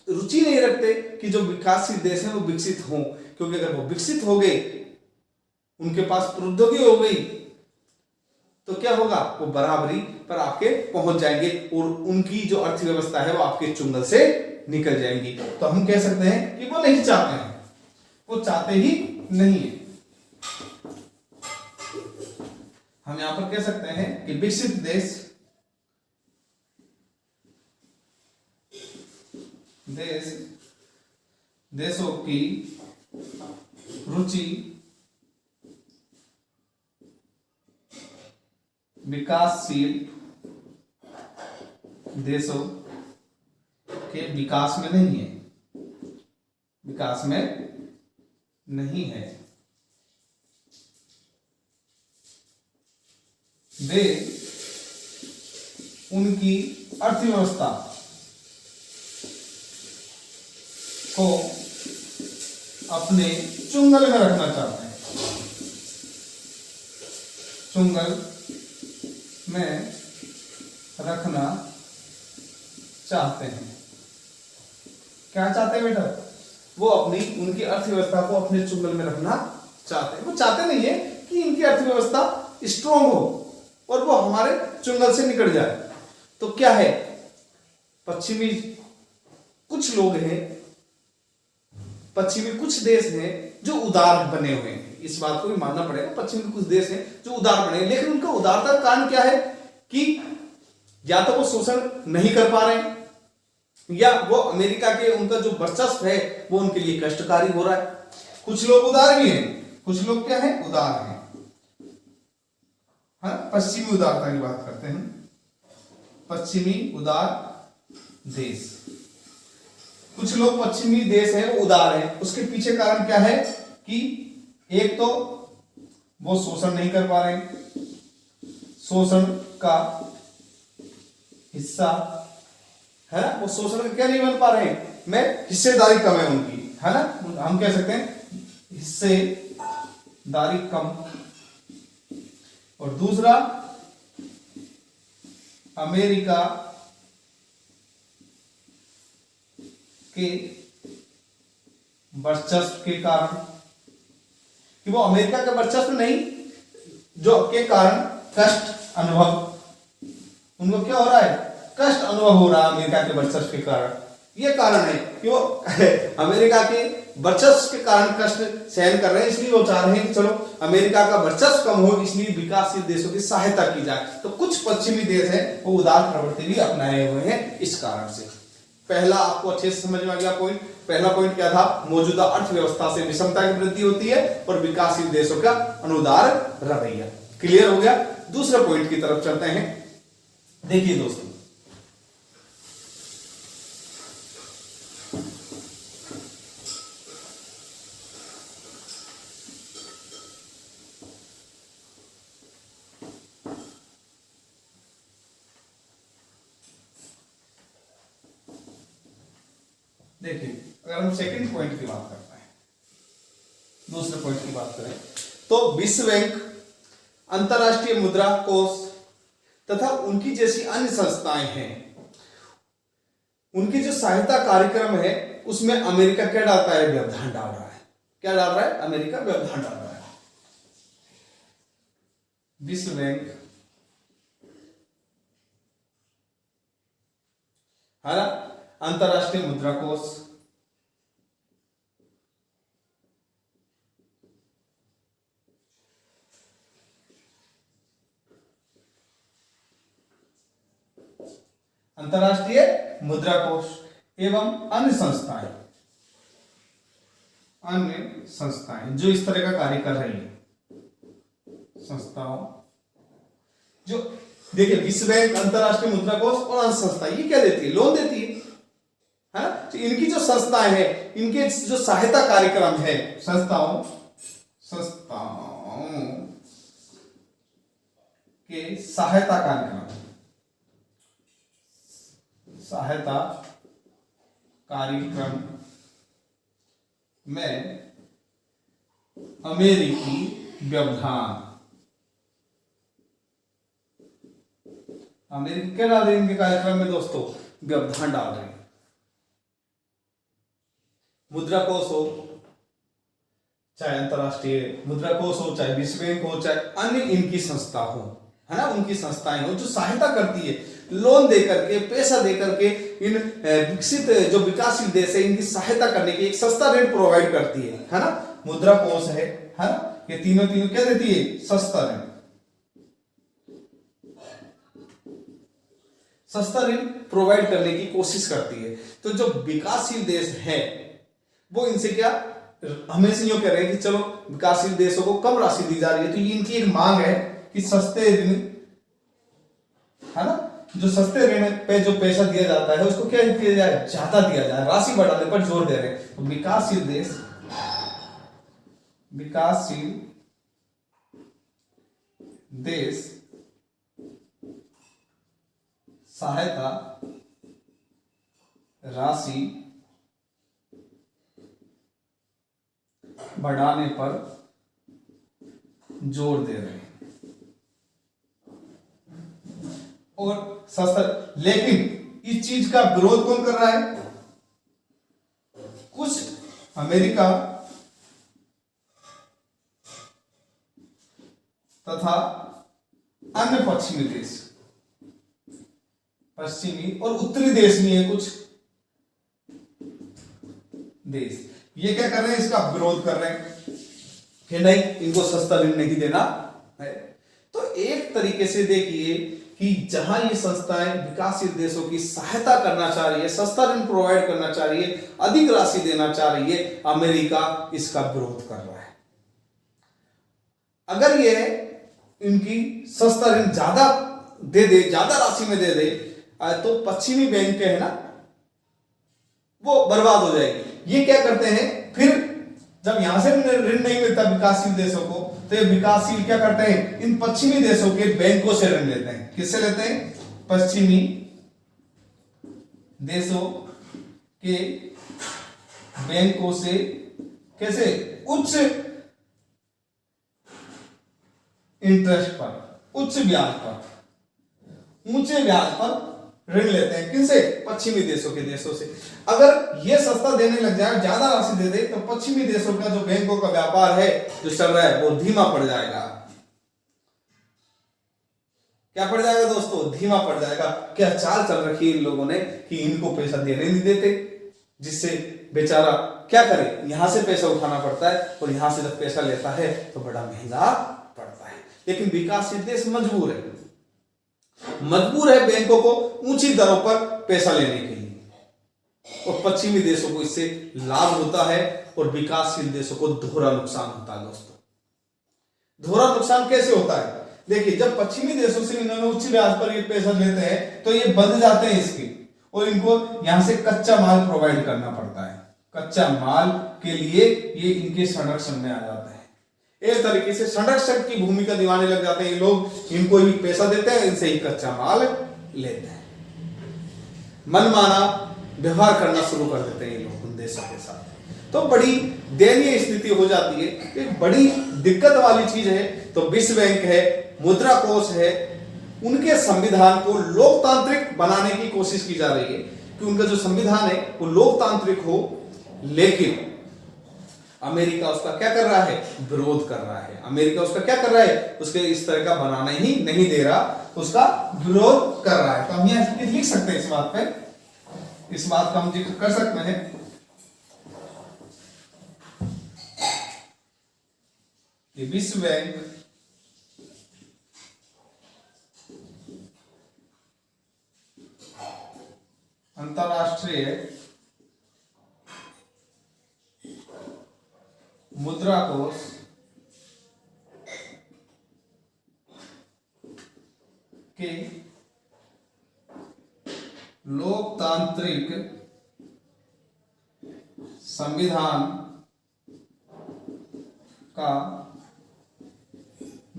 रुचि नहीं रखते कि जो विकासशील देश हैं वो विकसित हों, क्योंकि अगर वो विकसित हो गए, उनके पास प्रौद्योगिकी हो गई, तो क्या होगा? वो बराबरी पर आपके पहुंच जाएंगे और उनकी जो अर्थव्यवस्था है वो आपके चुंगल से निकल जाएंगी। तो हम कह सकते हैं कि वो नहीं चाहते हैं, वो चाहते ही नहीं है। हम यहां पर कह सकते हैं कि विकसित देशों की रुचि विकासशील देशों के विकास में नहीं है, विकास में नहीं है। वे उनकी अर्थव्यवस्था को अपने चुंगल में रखना चाहते हैं, चुंगल में रखना चाहते हैं। क्या चाहते हैं बेटा? वो उनकी अर्थव्यवस्था को अपने चुंगल में रखना चाहते हैं। वो चाहते नहीं है कि इनकी अर्थव्यवस्था स्ट्रांग हो और वो हमारे चुंगल से निकल जाए। तो क्या है, पश्चिमी कुछ लोग हैं, पश्चिमी कुछ देश हैं जो उदार बने हुए हैं, इस बात को भी मानना पड़ेगा। पश्चिमी कुछ देश हैं जो उदार बने हैं, लेकिन उनका उदारता का कारण क्या है कि या तो वो शोषण नहीं कर पा रहे हैं, या वो अमेरिका के उनका जो वर्चस्व है वो उनके लिए कष्टकारी हो रहा है। कुछ लोग उदार भी हैं, कुछ लोग क्या है, उदार हैं। हाँ, पश्चिमी उदारता की बात करते हैं, पश्चिमी उदार देश। कुछ लोग पश्चिमी देश है वो उदार है, उसके पीछे कारण क्या है कि एक तो वो शोषण नहीं कर पा रहे, शोषण का हिस्सा है ना, वो शोषण का क्या नहीं बन पा रहे, में हिस्सेदारी कम है उनकी, है ना। हम कह सकते हैं हिस्सेदारी कम। और दूसरा, अमेरिका के वर्चस्व के कारण, कि वो अमेरिका के वर्चस्व नहीं, जो के कारण कष्ट अनुभव, उनको क्या हो रहा है, कष्ट अनुभव हो रहा है अमेरिका के वर्चस्व के कारण। ये कारण है कि वो अमेरिका के वर्चस्व के कारण कष्ट सहन कर रहे हैं, इसलिए वो चाह रहे हैं कि चलो अमेरिका का वर्चस्व कम हो, इसलिए विकासशील देशों की सहायता की जाए। तो कुछ पश्चिमी देश हैं वो उदार प्रवृत्ति भी अपनाए हुए हैं इस कारण से। पहला आपको अच्छे से समझ में आ गया पॉइंट। पहला पॉइंट क्या था, मौजूदा अर्थव्यवस्था से विषमता की वृद्धि होती है और विकासशील देशों का अनुदार रवैया। क्लियर हो गया। दूसरे पॉइंट की तरफ चलते हैं। देखिए दोस्तों, देखिए अगर हम सेकंड पॉइंट की बात करते हैं, दूसरे पॉइंट की बात करें तो विश्व बैंक, अंतरराष्ट्रीय मुद्रा कोष तथा उनकी जैसी अन्य संस्थाएं हैं, उनकी जो सहायता कार्यक्रम है उसमें अमेरिका क्या डालता है, व्यवधान डाल रहा है। क्या डाल रहा है, अमेरिका व्यवधान डाल रहा है। विश्व बैंक है ना, अंतरराष्ट्रीय मुद्रा कोष, अंतरराष्ट्रीय मुद्रा कोष एवं अन्य संस्थाएं जो इस तरह का कार्य कर रही है, संस्थाओं जो देखिए विश्व बैंक, अंतरराष्ट्रीय मुद्रा कोष और अन्य संस्थाएं ये क्या देती है, लोन देती है ना। तो इनकी जो संस्थाएं हैं, इनके जो सहायता कार्यक्रम है, संस्थाओं के सहायता कार्यक्रम में अमेरिकी व्यवधान, अमेरिका क्या डाल रही है इनके कार्यक्रम में दोस्तों, व्यवधान डाल रही है। मुद्रा कोष हो, चाहे अंतरराष्ट्रीय मुद्रा कोष हो, चाहे विश्व बैंक हो, चाहे अन्य इनकी संस्था हो, है ना, उनकी संस्थाएं हो जो सहायता करती है, लोन दे करके, पैसा दे करके इन विकसित जो विकासशील देश है इनकी सहायता करने की एक सस्ता ऋण प्रोवाइड करती है ना। मुद्रा कोष है ना, ये तीनों क्या देती है, सस्ता ऋण, सस्ता ऋण प्रोवाइड करने की कोशिश करती है। तो जो विकासशील देश है वो इनसे क्या हमेशा यूं कह रहे हैं कि चलो विकासशील देशों को कम राशि दी जा रही है, तो ये इनकी एक मांग है कि सस्ते ऋण, है ना, जो सस्ते ऋण पे जो पैसा दिया जाता है उसको क्या दिया जाए, ज्यादा दिया जाए, राशि बढ़ाने पर जोर दे रहे हैं। तो विकासशील देश सहायता राशि बढ़ाने पर जोर दे रहे हैं और सस्ता, लेकिन इस चीज का विरोध कौन कर रहा है, कुछ अमेरिका तथा अन्य पश्चिमी देश, पश्चिमी और उत्तरी देश में है कुछ देश, ये क्या कर रहे हैं, इसका विरोध कर रहे हैं कि नहीं, इनको सस्ता ऋण नहीं देना है। तो एक तरीके से देखिए कि जहां ये संस्थाएं विकासशील देशों की सहायता करना चाह रही है, सस्ता ऋण प्रोवाइड करना चाह रही है, अधिक राशि देना चाह रही है, अमेरिका इसका विरोध कर रहा है। अगर ये इनकी सस्ता ऋण ज्यादा दे दे, ज्यादा राशि में दे दे, तो पश्चिमी बैंक है ना वो बर्बाद हो जाएगी। ये क्या करते हैं, फिर जब यहां से ऋण नहीं मिलता विकासशील देशों को, तो ये विकासशील क्या करते हैं, इन पश्चिमी देशों के बैंकों से ऋण लेते हैं। किससे लेते हैं, पश्चिमी देशों के बैंकों से। कैसे, उच्च इंटरेस्ट पर, उच्च ब्याज पर, ऊंचे ब्याज पर ऋण लेते हैं। किनसे, पश्चिमी देशों से। अगर ये सस्ता देने लग जाए, ज्यादा राशि दे दे, तो पश्चिमी देशों का जो बैंकों का व्यापार है जो चल रहा है वो धीमा पड़ जाएगा। क्या पड़ जाएगा दोस्तों, धीमा पड़ जाएगा। क्या चाल चल रखी है इन लोगों ने कि इनको पैसा देने नहीं देते, जिससे बेचारा क्या करे, यहां से पैसा उठाना पड़ता है और यहां से जब पैसा लेता है तो बड़ा महंगा पड़ता है। लेकिन विकासशील देश मजबूर है बैंकों को ऊंची दरों पर पैसा लेने के लिए, और पश्चिमी देशों को इससे लाभ होता है और विकासशील देशों को दोहरा नुकसान होता है। दोस्तों दोहरा नुकसान कैसे होता है, देखिए जब पश्चिमी देशों से इन्होंने उच्च ब्याज पर ये पैसा लेते हैं तो ये बंध जाते हैं इसके, और इनको यहां से कच्चा माल प्रोवाइड करना पड़ता है। कच्चा माल के लिए ये इनके संरक्षण में आ जाता है। एक तरीके से संरक्षक की भूमिका निभाने लग जाते हैं ये लोग। इनको ही पैसा देते हैं, इनसे ही कच्चा माल लेते हैं। मनमाना व्यवहार करना शुरू कर देते हैं ये लोग उन देशों के साथ। तो बड़ी दयनीय स्थिति हो जाती है, एक बड़ी दिक्कत वाली चीज है। तो विश्व बैंक है, मुद्रा कोष है, उनके संविधान को लोकतांत्रिक बनाने की कोशिश की जा रही है कि उनका जो संविधान है वो लोकतांत्रिक हो, लेकिन अमेरिका उसका क्या कर रहा है, विरोध कर रहा है। अमेरिका उसका क्या कर रहा है, उसके इस तरह का बनाना ही नहीं दे रहा, उसका विरोध कर रहा है। तो हम यहां लिख सकते हैं इस बात पे, इस बात का हम जिक्र कर सकते हैं कि विश्व बैंक अंतरराष्ट्रीय मुद्रा कोष के लोकतांत्रिक संविधान का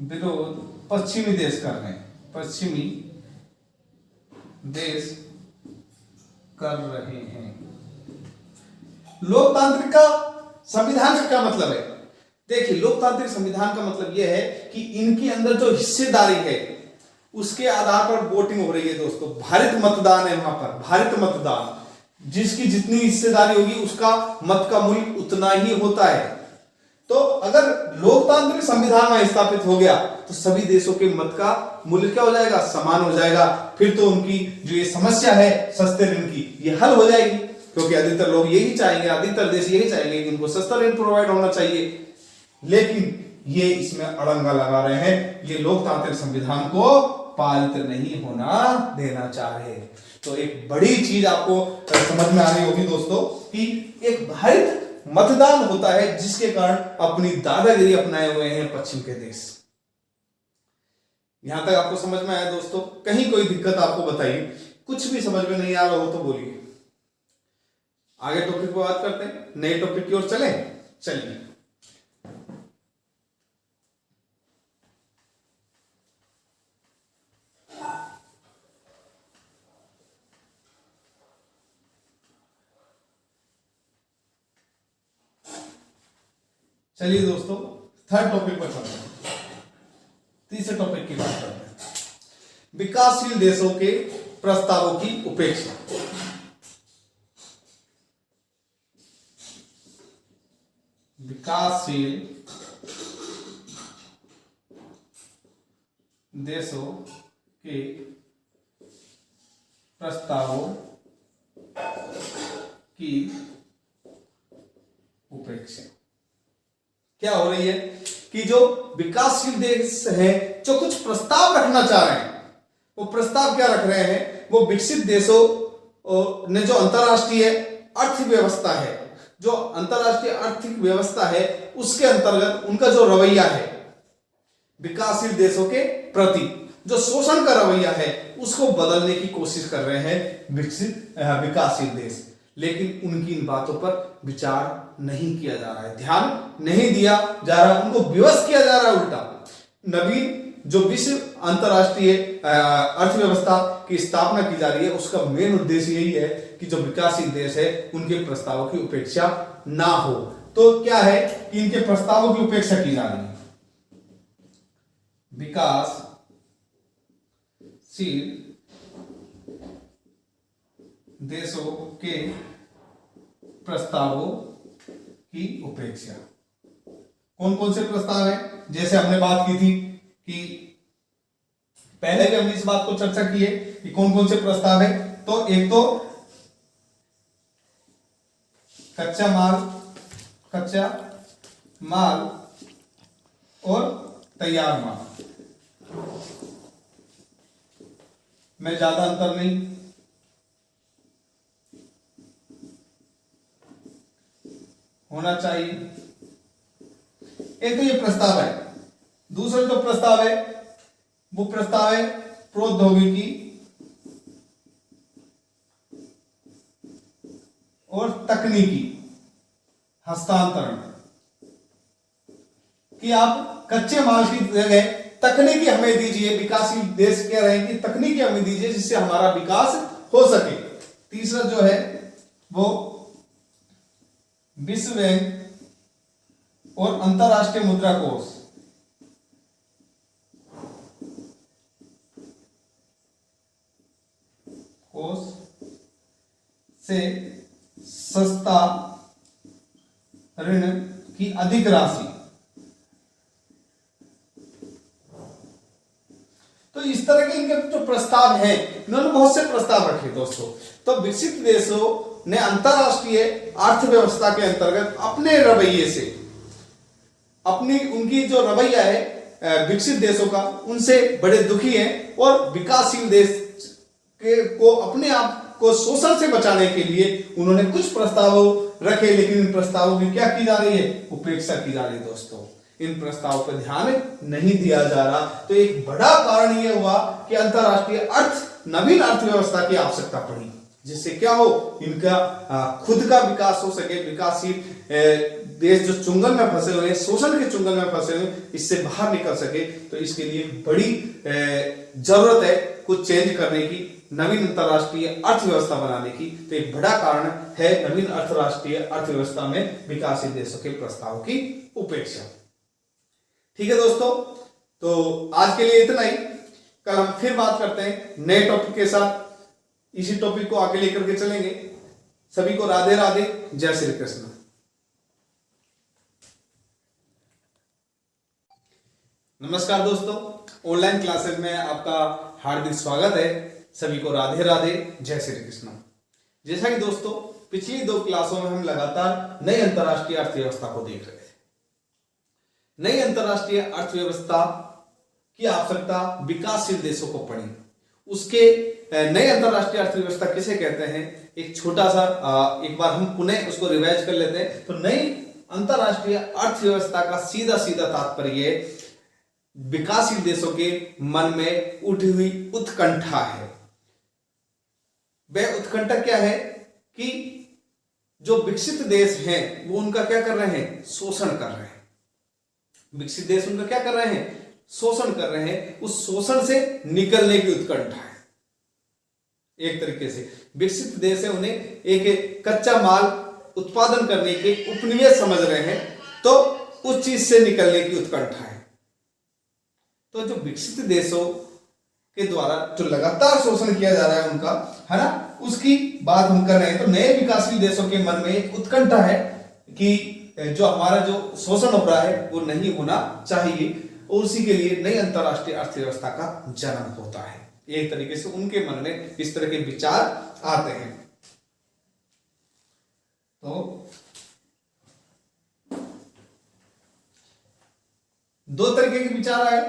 विरोध पश्चिमी देश कर रहे हैं, पश्चिमी देश कर रहे हैं। लोकतांत्रिक का संविधान का क्या मतलब है? देखिए, लोकतांत्रिक संविधान का मतलब यह है कि इनके अंदर जो हिस्सेदारी है उसके आधार पर वोटिंग हो रही है दोस्तों। भारित मतदान है वहां पर, भारित मतदान, जिसकी जितनी हिस्सेदारी होगी उसका मत का मूल्य उतना ही होता है। तो अगर लोकतांत्रिक संविधान में स्थापित हो गया तो सभी देशों के मत का मूल्य क्या हो जाएगा, समान हो जाएगा। फिर तो उनकी जो ये समस्या है सस्ते ऋण की, ये हल हो जाएगी, क्योंकि अधिकतर लोग यही चाहेंगे, अधिकतर देश यही चाहेंगे कि उनको सस्ता ऋण प्रोवाइड होना चाहिए। लेकिन ये इसमें अड़ंगा लगा रहे हैं, ये लोकतांत्रिक संविधान को पालित नहीं होना देना चाह रहे। तो एक बड़ी चीज आपको समझ में आ रही होगी दोस्तों कि एक भारित मतदान होता है जिसके कारण अपनी दादागिरी अपनाए हुए हैं पश्चिम के देश। यहां तक आपको समझ में आया दोस्तों? कहीं कोई दिक्कत आपको बताइए, कुछ भी समझ में नहीं आ रहा हो तो बोलिए। आगे टॉपिक पर बात करते हैं, नए टॉपिक की ओर चलिए। चलिए दोस्तों, थर्ड टॉपिक पर चलते हैं, तीसरे टॉपिक की बात करते हैं, विकासशील देशों के प्रस्तावों की उपेक्षा। विकासशील देशों के प्रस्तावों की उपेक्षा क्या हो रही है कि जो विकासशील देश है जो कुछ प्रस्ताव रखना चाह रहे हैं, वो प्रस्ताव क्या रख रहे हैं, वो विकसित देशों ने जो अंतरराष्ट्रीय अर्थव्यवस्था है, जो अंतरराष्ट्रीय आर्थिक व्यवस्था है, उसके अंतर्गत उनका जो रवैया है विकासशील देशों के प्रति, जो शोषण का रवैया है, उसको बदलने की कोशिश कर रहे हैं विकासशील देश। लेकिन उनकी इन बातों पर विचार नहीं किया जा रहा है, ध्यान नहीं दिया जा रहा, उनको विवश किया जा रहा है। उल्टा नवीन जो विश्व अंतरराष्ट्रीय अर्थव्यवस्था की स्थापना की जा रही है, उसका मेन उद्देश्य यही है कि जो विकासशील देश है उनके प्रस्तावों की उपेक्षा ना हो। तो क्या है कि इनके प्रस्तावों की उपेक्षा की जा रही है। विकासशील देशों के प्रस्तावों की उपेक्षा। कौन कौन से प्रस्ताव है? जैसे हमने बात की थी कि पहले भी हमने इस बात को चर्चा की है कि कौन कौन से प्रस्ताव है। तो एक तो कच्चा माल और तैयार माल में ज्यादा अंतर नहीं, होना चाहिए। एक तो ये प्रस्ताव है। दूसरा जो प्रस्ताव है वो प्रस्ताव है प्रौद्योगिकी और तकनीकी हस्तांतरण, कि आप कच्चे माल की जगह तकनीकी हमें दीजिए। विकासशील देश कह रहे हैं कि तकनीकी हमें दीजिए जिससे हमारा विकास हो सके। तीसरा जो है वो विश्व बैंक और अंतरराष्ट्रीय मुद्रा कोष से सस्ता ऋण की अधिक राशि। तो इस तरह के इनके जो प्रस्ताव हैं, इन्होंने बहुत से प्रस्ताव रखे दोस्तों। तो विकसित देशों ने अंतरराष्ट्रीय अर्थव्यवस्था के अंतर्गत अपने रवैये से, अपनी उनकी जो रवैया है विकसित देशों का, उनसे बड़े दुखी हैं और विकासशील देश को अपने आप को शोषण से बचाने के लिए उन्होंने कुछ प्रस्ताव रखे, लेकिन इन प्रस्तावों की क्या की जा रही है? उपेक्षा की जा रही है दोस्तों। इन प्रस्तावों पर ध्यान नहीं दिया जा रहा। तो एक बड़ा कारण यह हुआ कि अंतरराष्ट्रीय नवीन अर्थव्यवस्था की आवश्यकता पड़ी, जिससे क्या हो, इनका खुद का विकास हो सके। विकासशील देश जो चुंगल में फंसे हुए, शोषण के चुंगल में फंसे हुए, इससे बाहर निकल सके। तो इसके लिए बड़ी जरूरत है कुछ चेंज करने की, नवीन अंतरराष्ट्रीय अर्थव्यवस्था बनाने की। तो एक बड़ा कारण है नवीन अंतरराष्ट्रीय अर्थव्यवस्था में विकासशील देशों के प्रस्ताव की उपेक्षा। ठीक है दोस्तों, तो आज के लिए इतना ही। कल हम फिर बात करते हैं नए टॉपिक के साथ। इसी टॉपिक को आगे लेकर के चलेंगे। सभी को राधे राधे, जय श्री कृष्ण। नमस्कार दोस्तों, ऑनलाइन क्लासेस में आपका हार्दिक स्वागत है। सभी को राधे राधे, जय श्री कृष्ण। जैसा कि दोस्तों पिछली 2 क्लासों में हम लगातार नई अंतरराष्ट्रीय अर्थव्यवस्था को देख रहे थे। नई अंतरराष्ट्रीय अर्थव्यवस्था की आवश्यकता विकासशील देशों को पड़ी। उसके नई अंतरराष्ट्रीय अर्थव्यवस्था किसे कहते हैं, एक छोटा सा एक बार हम पुनः उसको रिवाइज कर लेते हैं। तो नई अंतरराष्ट्रीय अर्थव्यवस्था का सीधा सीधा तात्पर्य विकासशील देशों के मन में उठी हुई उत्कंठा है। वह उत्कंठा क्या है कि जो विकसित देश हैं वो उनका क्या कर रहे हैं? शोषण कर रहे हैं। विकसित देश उनका क्या कर रहे हैं? शोषण कर रहे हैं। उस शोषण से निकलने की उत्कंठा है। एक तरीके से विकसित देश है, उन्हें एक कच्चा माल उत्पादन करने के उपनिवेश समझ रहे हैं, तो उस चीज से निकलने की उत्कंठा है। तो जो विकसित देशों के द्वारा जो लगातार शोषण किया जा रहा है उनका, है ना, उसकी बात हम कर रहे हैं। तो नए विकासशील देशों के मन में एक उत्कंठा है कि जो हमारा जो शोषण हो रहा है वो नहीं होना चाहिए, और उसी के लिए नई अंतरराष्ट्रीय अर्थव्यवस्था का जन्म होता है। एक तरीके से उनके मन में इस तरह के विचार आते हैं। तो 2 तरीके के विचार आए।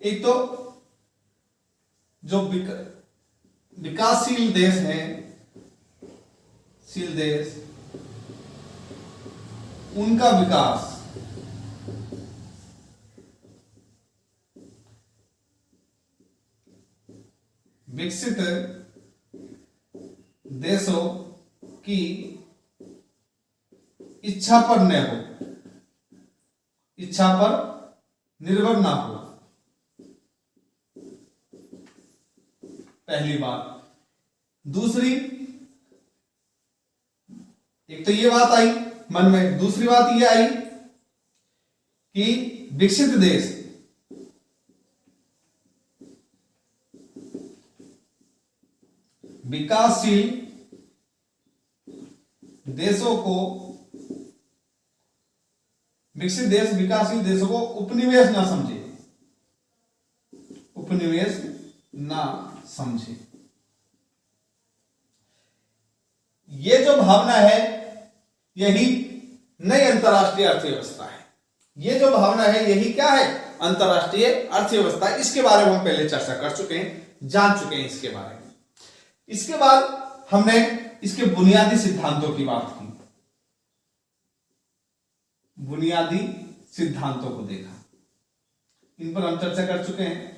एक तो जो विकासशील देश हैं, शील देश, उनका विकास विकसित देशों की इच्छा पर न हो, इच्छा पर निर्भर ना हो। पहली बात। दूसरी, एक तो ये बात आई मन में, दूसरी बात ये आई कि विकसित देश विकासशील देशों को, विकसित देश विकासशील देशों को उपनिवेश ना समझे, उपनिवेश ना समझे। ये जो भावना है यही नई अंतरराष्ट्रीय अर्थव्यवस्था है। ये जो भावना है यही क्या है? अंतरराष्ट्रीय अर्थव्यवस्था। इसके बारे में हम पहले चर्चा कर चुके हैं, जान चुके हैं इसके बारे में। इसके बाद हमने इसके बुनियादी सिद्धांतों की बात की, बुनियादी सिद्धांतों को देखा, इन पर हम चर्चा कर चुके हैं।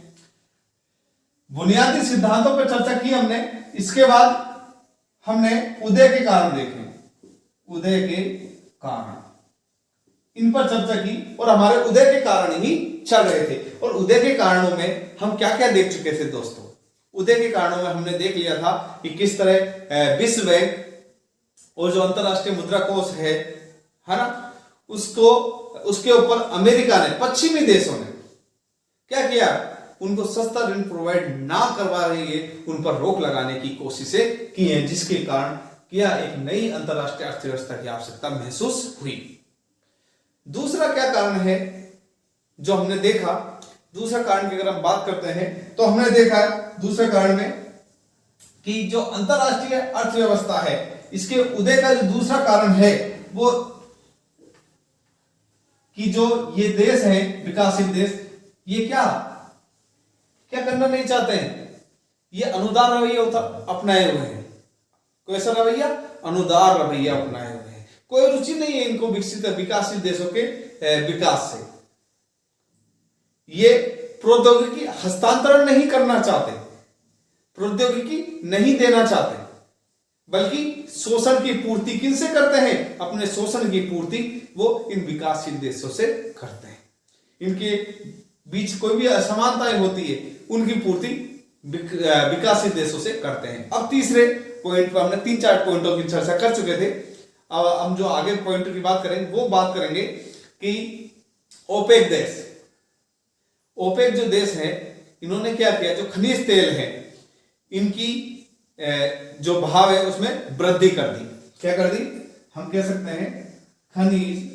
बुनियादी सिद्धांतों पर चर्चा की हमने। इसके बाद हमने उदय के कारण देखे, उदय के कारण, इन पर चर्चा की और हमारे उदय के कारण ही चल रहे थे। और उदय के कारणों में हम क्या क्या देख चुके थे दोस्तों? उदय के कारणों में हमने देख लिया था कि किस तरह विश्व बैंक और जो अंतरराष्ट्रीय मुद्रा कोष है ना, उसको उसके ऊपर अमेरिका ने, पश्चिमी देशों ने क्या किया, उनको सस्ता ऋण प्रोवाइड ना करवा रही है, उन पर रोक लगाने की कोशिशें की हैं, जिसके कारण क्या एक नई अंतरराष्ट्रीय अर्थव्यवस्था की आवश्यकता महसूस हुई। दूसरा क्या कारण है जो हमने देखा, दूसरा कारण की अगर हम बात करते हैं तो हमने देखा दूसरे कारण में कि जो अंतरराष्ट्रीय अर्थव्यवस्था है, इसके उदय का जो दूसरा कारण है वो कि जो ये देश है, विकासशील देश, ये क्या करना नहीं चाहते हैं, ये अनुदार रवैया अपनाए हुए हैं। कैसा रवैया? अनुदार रवैया अपनाए हुए हैं। कोई रुचि नहीं है इनको विकसित विकासशील देशों के विकास से। ये प्रौद्योगिकी हस्तांतरण नहीं करना चाहते, प्रौद्योगिकी नहीं देना चाहते, बल्कि शोषण की पूर्ति किनसे करते हैं? अपने शोषण की पूर्ति वो इन विकासशील देशों से करते हैं। इनके बीच कोई भी असमानताएं होती है, उनकी पूर्ति विकासशील देशों से करते हैं। अब तीसरे पॉइंट पर हमने 3-4 पॉइंटों की चर्चा कर चुके थे। अब हम जो आगे पॉइंट की बात करेंगे वो बात करेंगे कि ओपेक देश, ओपेक जो देश है, इन्होंने क्या किया, जो खनिज तेल है इनकी जो भाव है उसमें वृद्धि कर दी। क्या कर दी? हम कह सकते हैं खनिज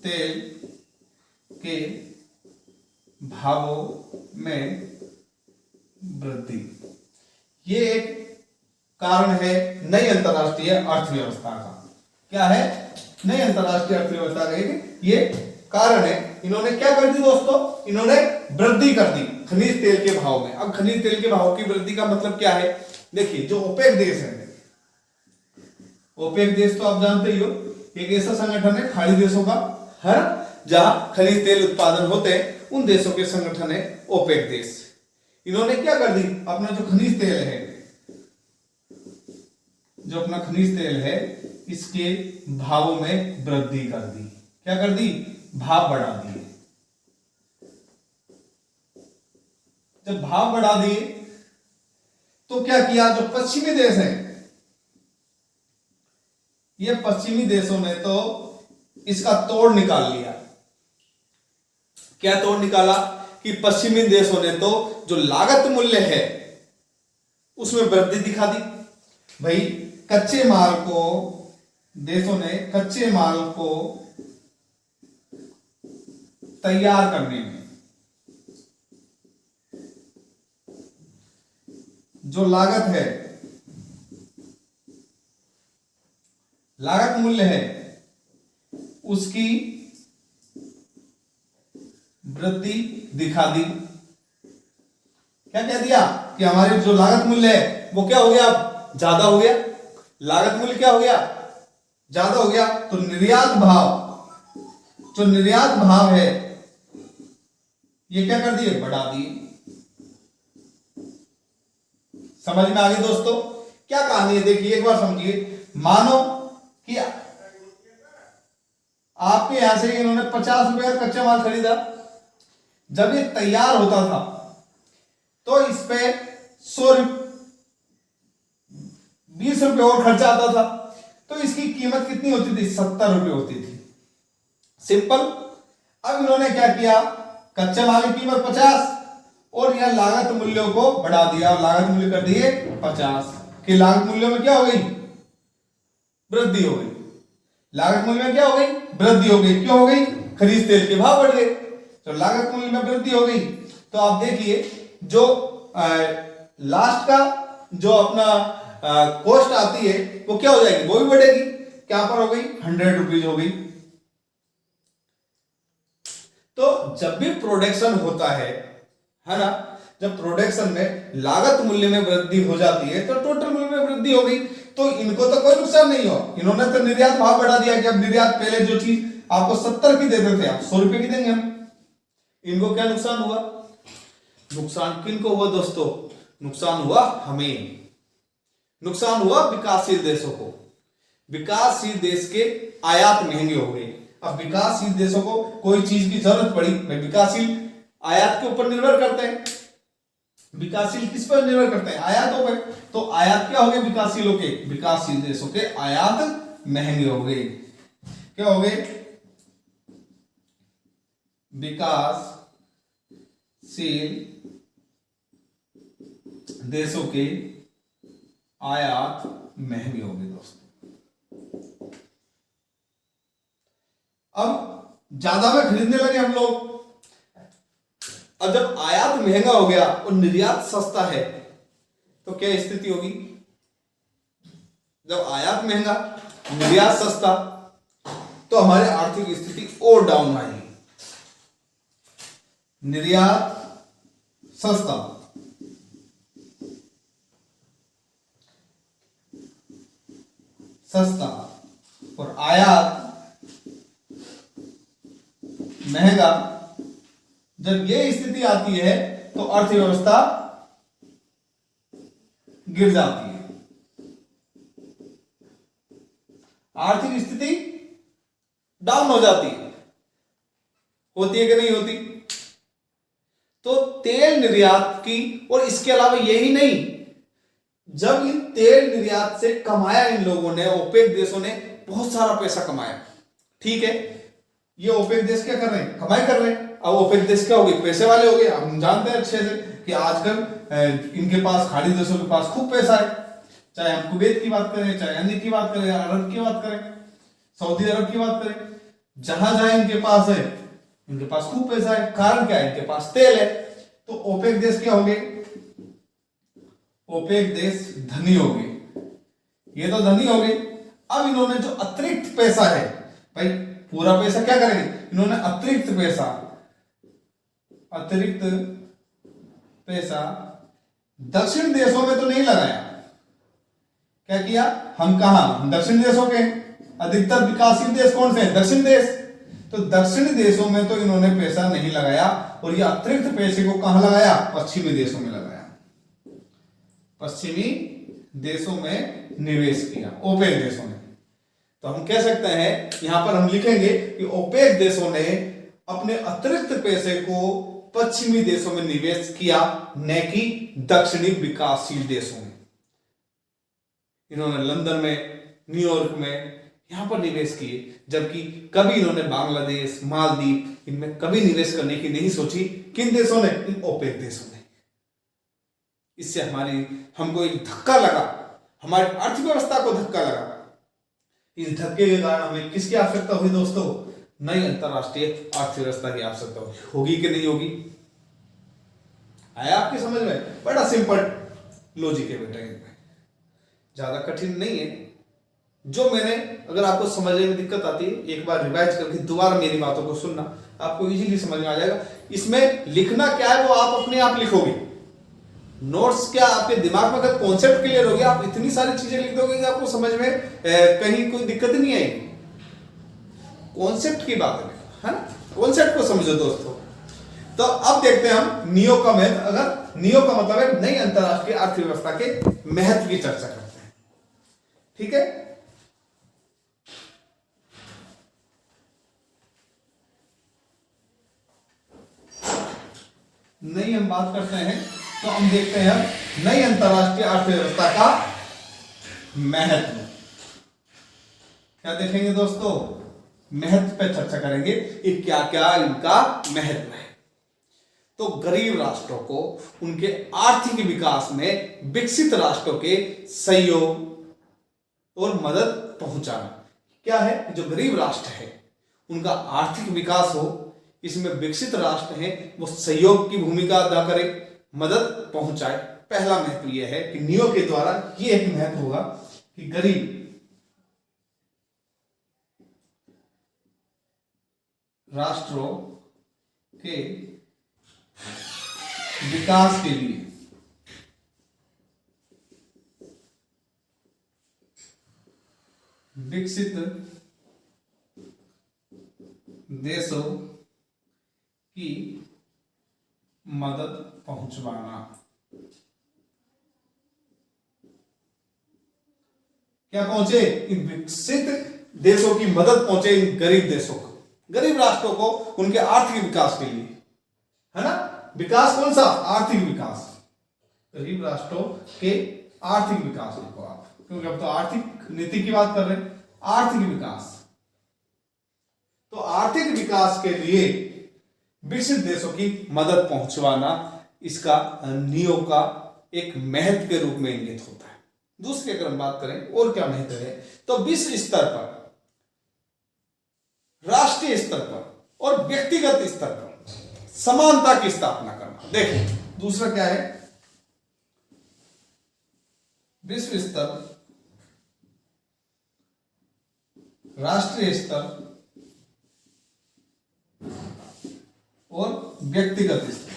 तेल के भावों में वृद्धि, ये एक कारण है नई अंतरराष्ट्रीय अर्थव्यवस्था का। क्या है? नई अंतरराष्ट्रीय अर्थव्यवस्था का ये कारण है। इन्होंने क्या कर दी दोस्तों? इन्होंने वृद्धि कर दी खनिज तेल के भाव में। अब खनिज तेल के भाव की वृद्धि का मतलब क्या है? देखिए, जो ओपेक देश है, ओपेक देश तो आप जानते ही हो, एक ऐसा संगठन है खाड़ी देशों का, है, जहां खनिज तेल उत्पादन होते हैं, उन देशों के संगठन है ओपेक देश। इन्होंने क्या कर दी? अपना जो खनिज तेल है, जो अपना खनिज तेल है, इसके भावों में वृद्धि कर दी। क्या कर दी? भाव बढ़ा दिए। जब भाव बढ़ा दिए तो क्या किया? जो पश्चिमी देश है, ये पश्चिमी देशों ने तो इसका तोड़ निकाल लिया। क्या तोड़ निकाला? कि पश्चिमी देशों ने तो जो लागत मूल्य है उसमें वृद्धि दिखा दी। भाई, कच्चे माल को, देशों ने कच्चे माल को तैयार करने में जो लागत है, लागत मूल्य है, उसकी वृद्धि दिखा दी। क्या कह दिया? कि हमारे जो लागत मूल्य है वो क्या हो गया? ज्यादा हो गया। लागत मूल्य क्या हो गया? ज्यादा हो गया। तो निर्यात भाव, जो निर्यात भाव है, ये क्या कर दिए? बढ़ा दिए। समझ में आ गई दोस्तों? क्या कहानी है? देखिए, एक बार समझिए। मानो कि आपके यहां से इन्होंने 50 रुपए का कच्चा माल खरीदा। जब ये तैयार होता था तो इस पे 20 रुपए और खर्चा आता था, तो इसकी कीमत कितनी होती थी? 70 रुपए होती थी। सिंपल। अब इन्होंने क्या किया? कच्चे माल की कीमत 50 और यह लागत मूल्यों को बढ़ा दिया, और लागत मूल्य कर दिए 50। कि लागत मूल्यों में क्या हो गई? वृद्धि हो गई। लागत मूल्य में क्या हो गई? वृद्धि हो गई। क्यों हो गई? खनिज तेल के भाव बढ़ गए, तो लागत मूल्य में वृद्धि हो गई। तो आप देखिए, जो लास्ट का जो अपना कॉस्ट आती है वो क्या हो जाएगी? वो भी बढ़ेगी। क्या पर हो गई? 100 रुपीज हो गई। तो जब भी प्रोडक्शन होता है ना, जब प्रोडक्शन में लागत मूल्य में वृद्धि हो जाती है तो टोटल मूल्य में वृद्धि हो गई, तो इनको तो कोई नुकसान नहीं हो। इन्होंने तो निर्यात भाव बढ़ा दिया कि अब निर्यात, पहले जो चीज आपको 70 की देते थे, आप 100 रुपए की देंगे हम। इनको क्या नुकसान हुआ? नुकसान किनको हुआ दोस्तों? नुकसान हुआ हमें, नुकसान हुआ विकासशील देशों को। विकासशील देश के आयात महंगे हो गए। अब विकासशील देशों को कोई चीज की जरूरत पड़ी, विकासशील आयात के ऊपर निर्भर करते हैं। विकासशील किस पर निर्भर करते हैं? आयातों पर। तो आयात क्या हो गए विकासशीलों के? विकासशील देशों के आयात महंगे हो गए। क्या हो गए? विकासशील देशों के आयात महंगे हो गए दोस्तों। अब ज्यादा में खरीदने लगे हम लोग। अब जब आयात महंगा हो गया और निर्यात सस्ता है तो क्या स्थिति होगी? जब आयात महंगा निर्यात सस्ता तो हमारी आर्थिक स्थिति और डाउन आएगी। निर्यात सस्ता सस्ता और आयात महंगा, जब ये स्थिति आती है तो अर्थव्यवस्था गिर जाती है। आर्थिक स्थिति डाउन हो जाती है। होती है कि नहीं होती? तो तेल निर्यात की, और इसके अलावा यही नहीं, जब इन तेल निर्यात से कमाया इन लोगों ने, ओपेक देशों ने बहुत सारा पैसा कमाया, ठीक है, ये ओपेक देश क्या कर रहे हैं? कमाई कर रहे हैं। अब ओपेक देश क्या हो गए? पैसे वाले हो गए। हम जानते हैं अच्छे से कि आजकल इनके पास, खाड़ी देशों के पास खूब पैसा है। चाहे हम कुवैत की बात करें, चाहे अन्य की बात करें, अरब की बात करें, सऊदी अरब की बात करें, जहां जहां इनके पास है, इनके पास खूब पैसा है। कारण क्या है? इनके पास तेल है। तो ओपेक देश क्या हो गए? ओपेक देश धनी हो गए। ये तो धनी हो गए। अब इन्होंने जो अतिरिक्त पैसा है, भाई पूरा पैसा क्या करेंगे? इन्होंने अतिरिक्त पैसा दक्षिण देशों में तो नहीं लगाया। क्या किया? हम कहा दक्षिण देशों के, अधिकतर विकासशील देश कौन से हैं? दक्षिण देश। तो दक्षिणी देशों में तो इन्होंने पैसा नहीं लगाया, और ये अतिरिक्त पैसे को कहां लगाया? पश्चिमी देशों में लगाया। पश्चिमी देशों में निवेश किया ओपेक देशों ने। तो हम कह सकते हैं, यहां पर हम लिखेंगे कि ओपेक देशों ने अपने अतिरिक्त पैसे को पश्चिमी देशों में निवेश किया, न कि दक्षिणी विकासशील देशों में। इन्होंने लंदन में, न्यूयॉर्क में, यहां पर निवेश किए, जबकि कभी इन्होंने बांग्लादेश, मालदीव, इनमें कभी निवेश करने की नहीं सोची। किन देशों ने? इन ओपेक देशों ने। इससे हमको एक धक्का लगा, हमारी अर्थव्यवस्था को धक्का लगा। इस धक्के के कारण हमें किसकी आवश्यकता हुई दोस्तों? नई अंतरराष्ट्रीय अर्थव्यवस्था की आवश्यकता होगी कि नहीं होगी? आया आपकी समझ में? बड़ा सिंपल लॉजिक है बेटा, ज्यादा कठिन नहीं है। जो मैंने, अगर आपको समझने में दिक्कत आती है, एक बार रिवाइज करके दोबारा मेरी बातों को सुनना, आपको इजीली समझ में आ जाएगा। इसमें लिखना क्या है वो आप अपने आप लिखोगे। नोट्स क्या, आपके दिमाग में अगर कॉन्सेप्ट क्लियर हो गया, आप इतनी सारी चीजें लिख दोगे कि आपको समझ में कहीं कोई दिक्कत नहीं आएगी। कॉन्सेप्ट की बात है ना? कॉन्सेप्ट को समझो दोस्तों। तो अब देखते हैं हम नियो का महत्व। अगर नियो का मतलब है नई अंतरराष्ट्रीय अर्थव्यवस्था के महत्व की चर्चा करते हैं, ठीक है। नई हम बात करते हैं तो हम देखते हैं नई अंतरराष्ट्रीय अर्थव्यवस्था का महत्व। क्या देखेंगे दोस्तों? महत्व पे चर्चा करेंगे कि क्या क्या इनका महत्व है। तो गरीब राष्ट्रों को उनके आर्थिक विकास में विकसित राष्ट्रों के सहयोग और मदद पहुंचाना। क्या है? जो गरीब राष्ट्र है उनका आर्थिक विकास हो, इसमें विकसित राष्ट्र हैं वो सहयोग की भूमिका अदा करे, मदद पहुंचाए। पहला महत्व यह है कि नियो के द्वारा ये एक महत्व होगा कि गरीब राष्ट्रों के विकास के लिए विकसित देशों की मदद पहुंचवाना। क्या पहुंचे? इन विकसित देशों की मदद पहुंचे इन गरीब देशों को, गरीब राष्ट्रों को, उनके आर्थिक विकास के लिए, है ना। विकास कौन सा? आर्थिक विकास। गरीब राष्ट्रों के आर्थिक विकास लिखो आप, क्योंकि अब तो आर्थिक नीति की बात कर रहे हैं। आर्थिक विकास, तो आर्थिक विकास के लिए विकसित देशों की मदद पहुंचवाना इसका नियोग का एक महत्व के रूप में इंगित होता है। दूसरी अगर हम बात करें और क्या महत्व है, तो विश्व स्तर पर, राष्ट्रीय स्तर पर और व्यक्तिगत स्तर पर समानता की स्थापना करना। देखिए दूसरा क्या है, विश्व स्तर, राष्ट्रीय स्तर और व्यक्तिगत स्तर।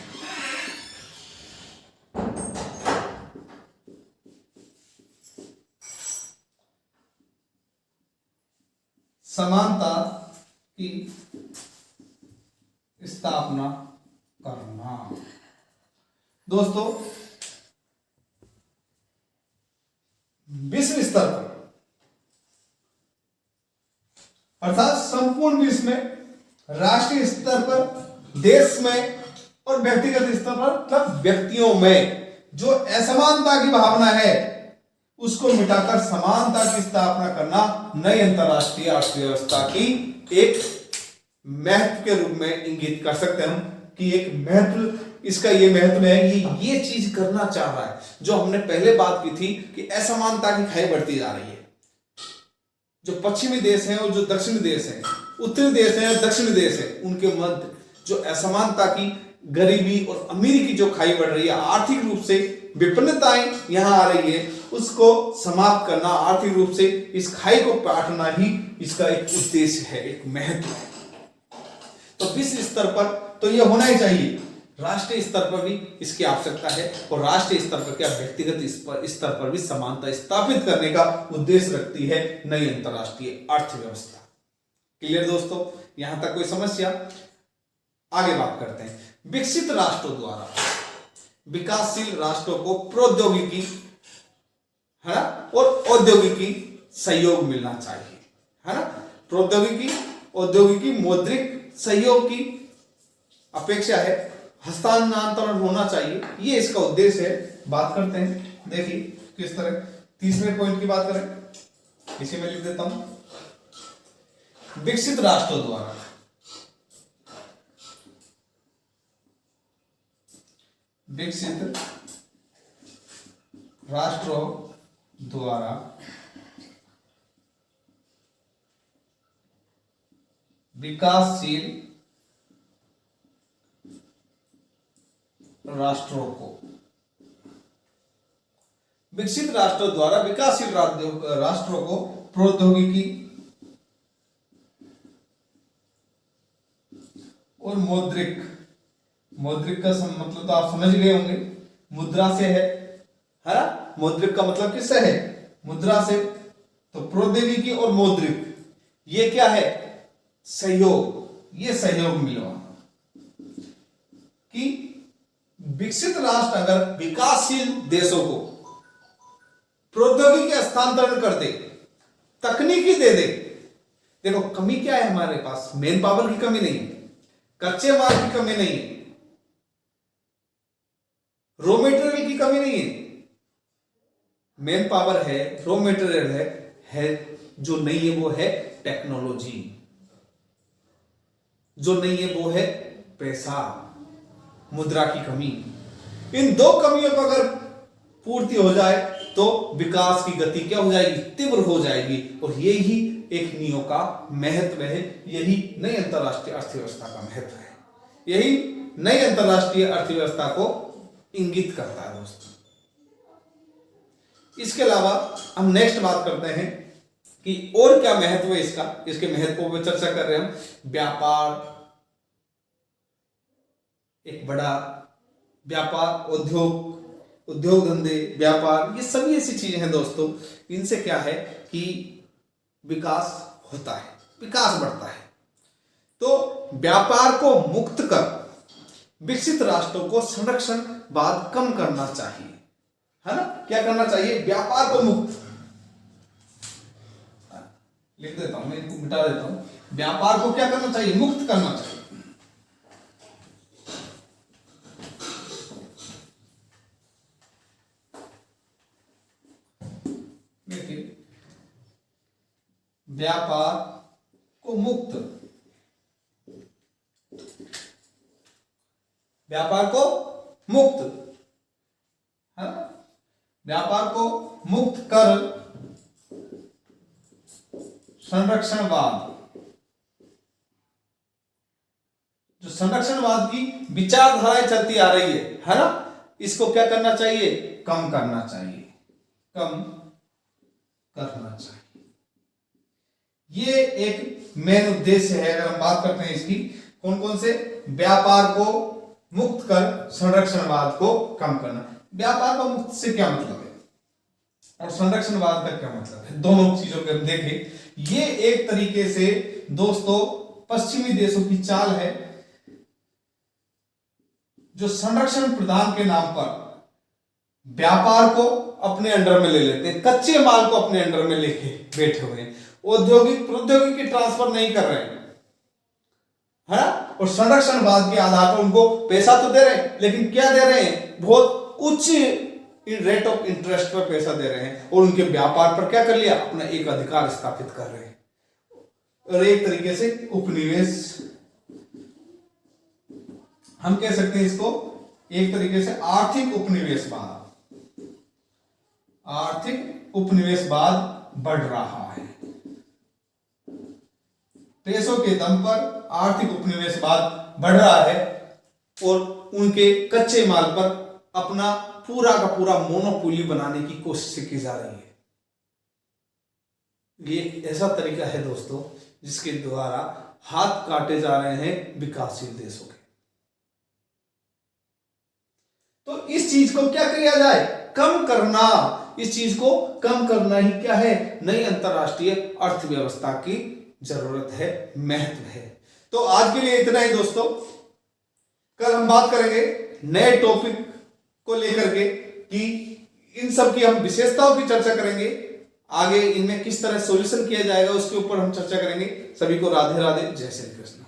समानता की स्थापना करना। दोस्तों विश्व स्तर पर अर्थात संपूर्ण विश्व में, राष्ट्रीय स्तर पर, देश में और व्यक्तिगत स्तर पर, मतलब व्यक्तियों में जो असमानता की भावना है उसको मिटाकर समानता की स्थापना करना नई अंतरराष्ट्रीय अर्थव्यवस्था की एक महत्व के रूप में इंगित कर सकते हैं हम कि एक महत्व, इसका ये महत्व है, ये चीज करना चाह रहा है। जो हमने पहले बात की थी कि असमानता की खाई बढ़ती जा रही है, जो पश्चिमी देश हैं और जो दक्षिणी देश हैं, उत्तरी देश हैं और दक्षिणी देश हैं, उनके मध्य जो असमानता की, गरीबी और अमीरी की जो खाई बढ़ रही है, आर्थिक रूप से विभिन्नताएं यहां आ रही है, उसको समाप्त करना, आर्थिक रूप से इस खाई को पाटना ही इसका एक उद्देश्य है, एक महत्व है। तो विश्व स्तर पर तो यह होना ही चाहिए, राष्ट्रीय स्तर पर भी इसकी आवश्यकता है और राष्ट्रीय स्तर पर क्या व्यक्तिगत स्तर पर भी समानता स्थापित करने का उद्देश्य रखती है नई अंतरराष्ट्रीय अर्थव्यवस्था। क्लियर दोस्तों, यहां तक कोई समस्या? आगे बात करते हैं। विकसित राष्ट्रों द्वारा विकासशील राष्ट्रों को प्रौद्योगिकी, है ना, और औद्योगिकी सहयोग मिलना चाहिए, है ना। प्रौद्योगिकी, औद्योगिकी, मौद्रिक सहयोग की अपेक्षा है, हस्तांतरण होना चाहिए, ये इसका उद्देश्य है। बात करते हैं, देखिए किस तरह। तीसरे पॉइंट की बात करें, इसी में लिख देता हूं, विकसित राष्ट्रों द्वारा विकसित राष्ट्रों द्वारा विकासशील राष्ट्रों को, विकसित राष्ट्रों द्वारा विकासशील राष्ट्रों को प्रौद्योगिकी और मौद्रिक, मौद्रिक का मतलब तो आप समझ गए होंगे, मुद्रा से है ना। मौद्रिक का मतलब किससे है? मुद्रा से। तो प्रौद्योगिकी और मौद्रिक ये क्या है? सहयोग। ये सहयोग मिलवाना कि विकसित राष्ट्र अगर विकासशील देशों को प्रौद्योगिकी हस्तांतरण कर दे, तकनीकी दे दे। देखो कमी क्या है हमारे पास? मेन पावर की कमी नहीं है, कच्चे माल की कमी नहीं है, रॉ मटेरियल की कमी नहीं है। मेन पावर है, रॉ मटेरियल है जो नहीं है वो है टेक्नोलॉजी, जो नहीं है वो है पैसा, मुद्रा की कमी। इन दो कमियों को अगर पूर्ति हो जाए तो विकास की गति क्या हो जाएगी? तीव्र हो जाएगी। और यही एक नियो का महत्व है, यही नई अंतरराष्ट्रीय अर्थव्यवस्था का महत्व है, यही नई अंतरराष्ट्रीय अर्थव्यवस्था को इंगित करता है दोस्तों। इसके अलावा हम नेक्स्ट बात करते हैं कि और क्या महत्व है इसका, इसके महत्व पर चर्चा कर रहे हैं हम। व्यापार, एक बड़ा व्यापार, उद्योग धंधे, व्यापार, ये सभी ऐसी चीजें हैं दोस्तों, इनसे क्या है कि विकास होता है, विकास बढ़ता है। तो व्यापार को मुक्त कर विकसित राष्ट्रों को संरक्षणवाद कम करना चाहिए, है ना। क्या करना चाहिए? व्यापार को मुक्त, लिख देता हूं मैं, इनको मिटा देता हूं। व्यापार को क्या करना चाहिए? मुक्त करना चाहिए। व्यापार को मुक्त, व्यापार को मुक्त, है ना, व्यापार को मुक्त कर संरक्षणवाद, जो संरक्षणवाद की विचारधाराएं चलती आ रही है ना, इसको क्या करना चाहिए, कम करना चाहिए, कम करना चाहिए। ये एक मेन उद्देश्य है। अगर हम बात करते हैं इसकी, कौन कौन से, व्यापार को मुक्त कर संरक्षणवाद को कम करना। व्यापार को मुक्त से क्या मतलब है और संरक्षणवाद का क्या मतलब है, दोनों चीजों को हम देखें। ये एक तरीके से दोस्तों पश्चिमी देशों की चाल है, जो संरक्षण प्रदान के नाम पर व्यापार को अपने अंडर में ले लेते हैं, कच्चे माल को अपने अंडर में लेके बैठे हुए हैं, औद्योगिक प्रौद्योगिकी ट्रांसफर नहीं कर रहे हैं, है ना, और संरक्षणवाद के आधार पर उनको पैसा तो दे रहे हैं, लेकिन क्या दे रहे हैं, बहुत उच्च रेट ऑफ इंटरेस्ट पर पैसा दे रहे हैं, और उनके व्यापार पर क्या कर लिया, अपना एक अधिकार स्थापित कर रहे हैं। और एक तरीके से उपनिवेश हम कह सकते हैं इसको, एक तरीके से आर्थिक उपनिवेशवाद, आर्थिक उपनिवेशवाद बढ़ रहा है। पैसों के दम पर आर्थिक उपनिवेशवाद बढ़ रहा है और उनके कच्चे माल पर अपना पूरा का पूरा मोनोपोली बनाने की कोशिश की जा रही है। ये ऐसा तरीका है दोस्तों जिसके द्वारा हाथ काटे जा रहे हैं विकासशील देशों के। तो इस चीज को क्या किया जाए, कम करना, इस चीज को कम करना ही क्या है, नई अंतरराष्ट्रीय अर्थव्यवस्था की जरूरत है, महत्व है। तो आज के लिए इतना ही दोस्तों, कल हम बात करेंगे नए टॉपिक को लेकर के कि इन सब की हम विशेषताओं की चर्चा करेंगे, आगे इनमें किस तरह सॉल्यूशन किया जाएगा उसके ऊपर हम चर्चा करेंगे। सभी को राधे राधे, जय श्री कृष्ण।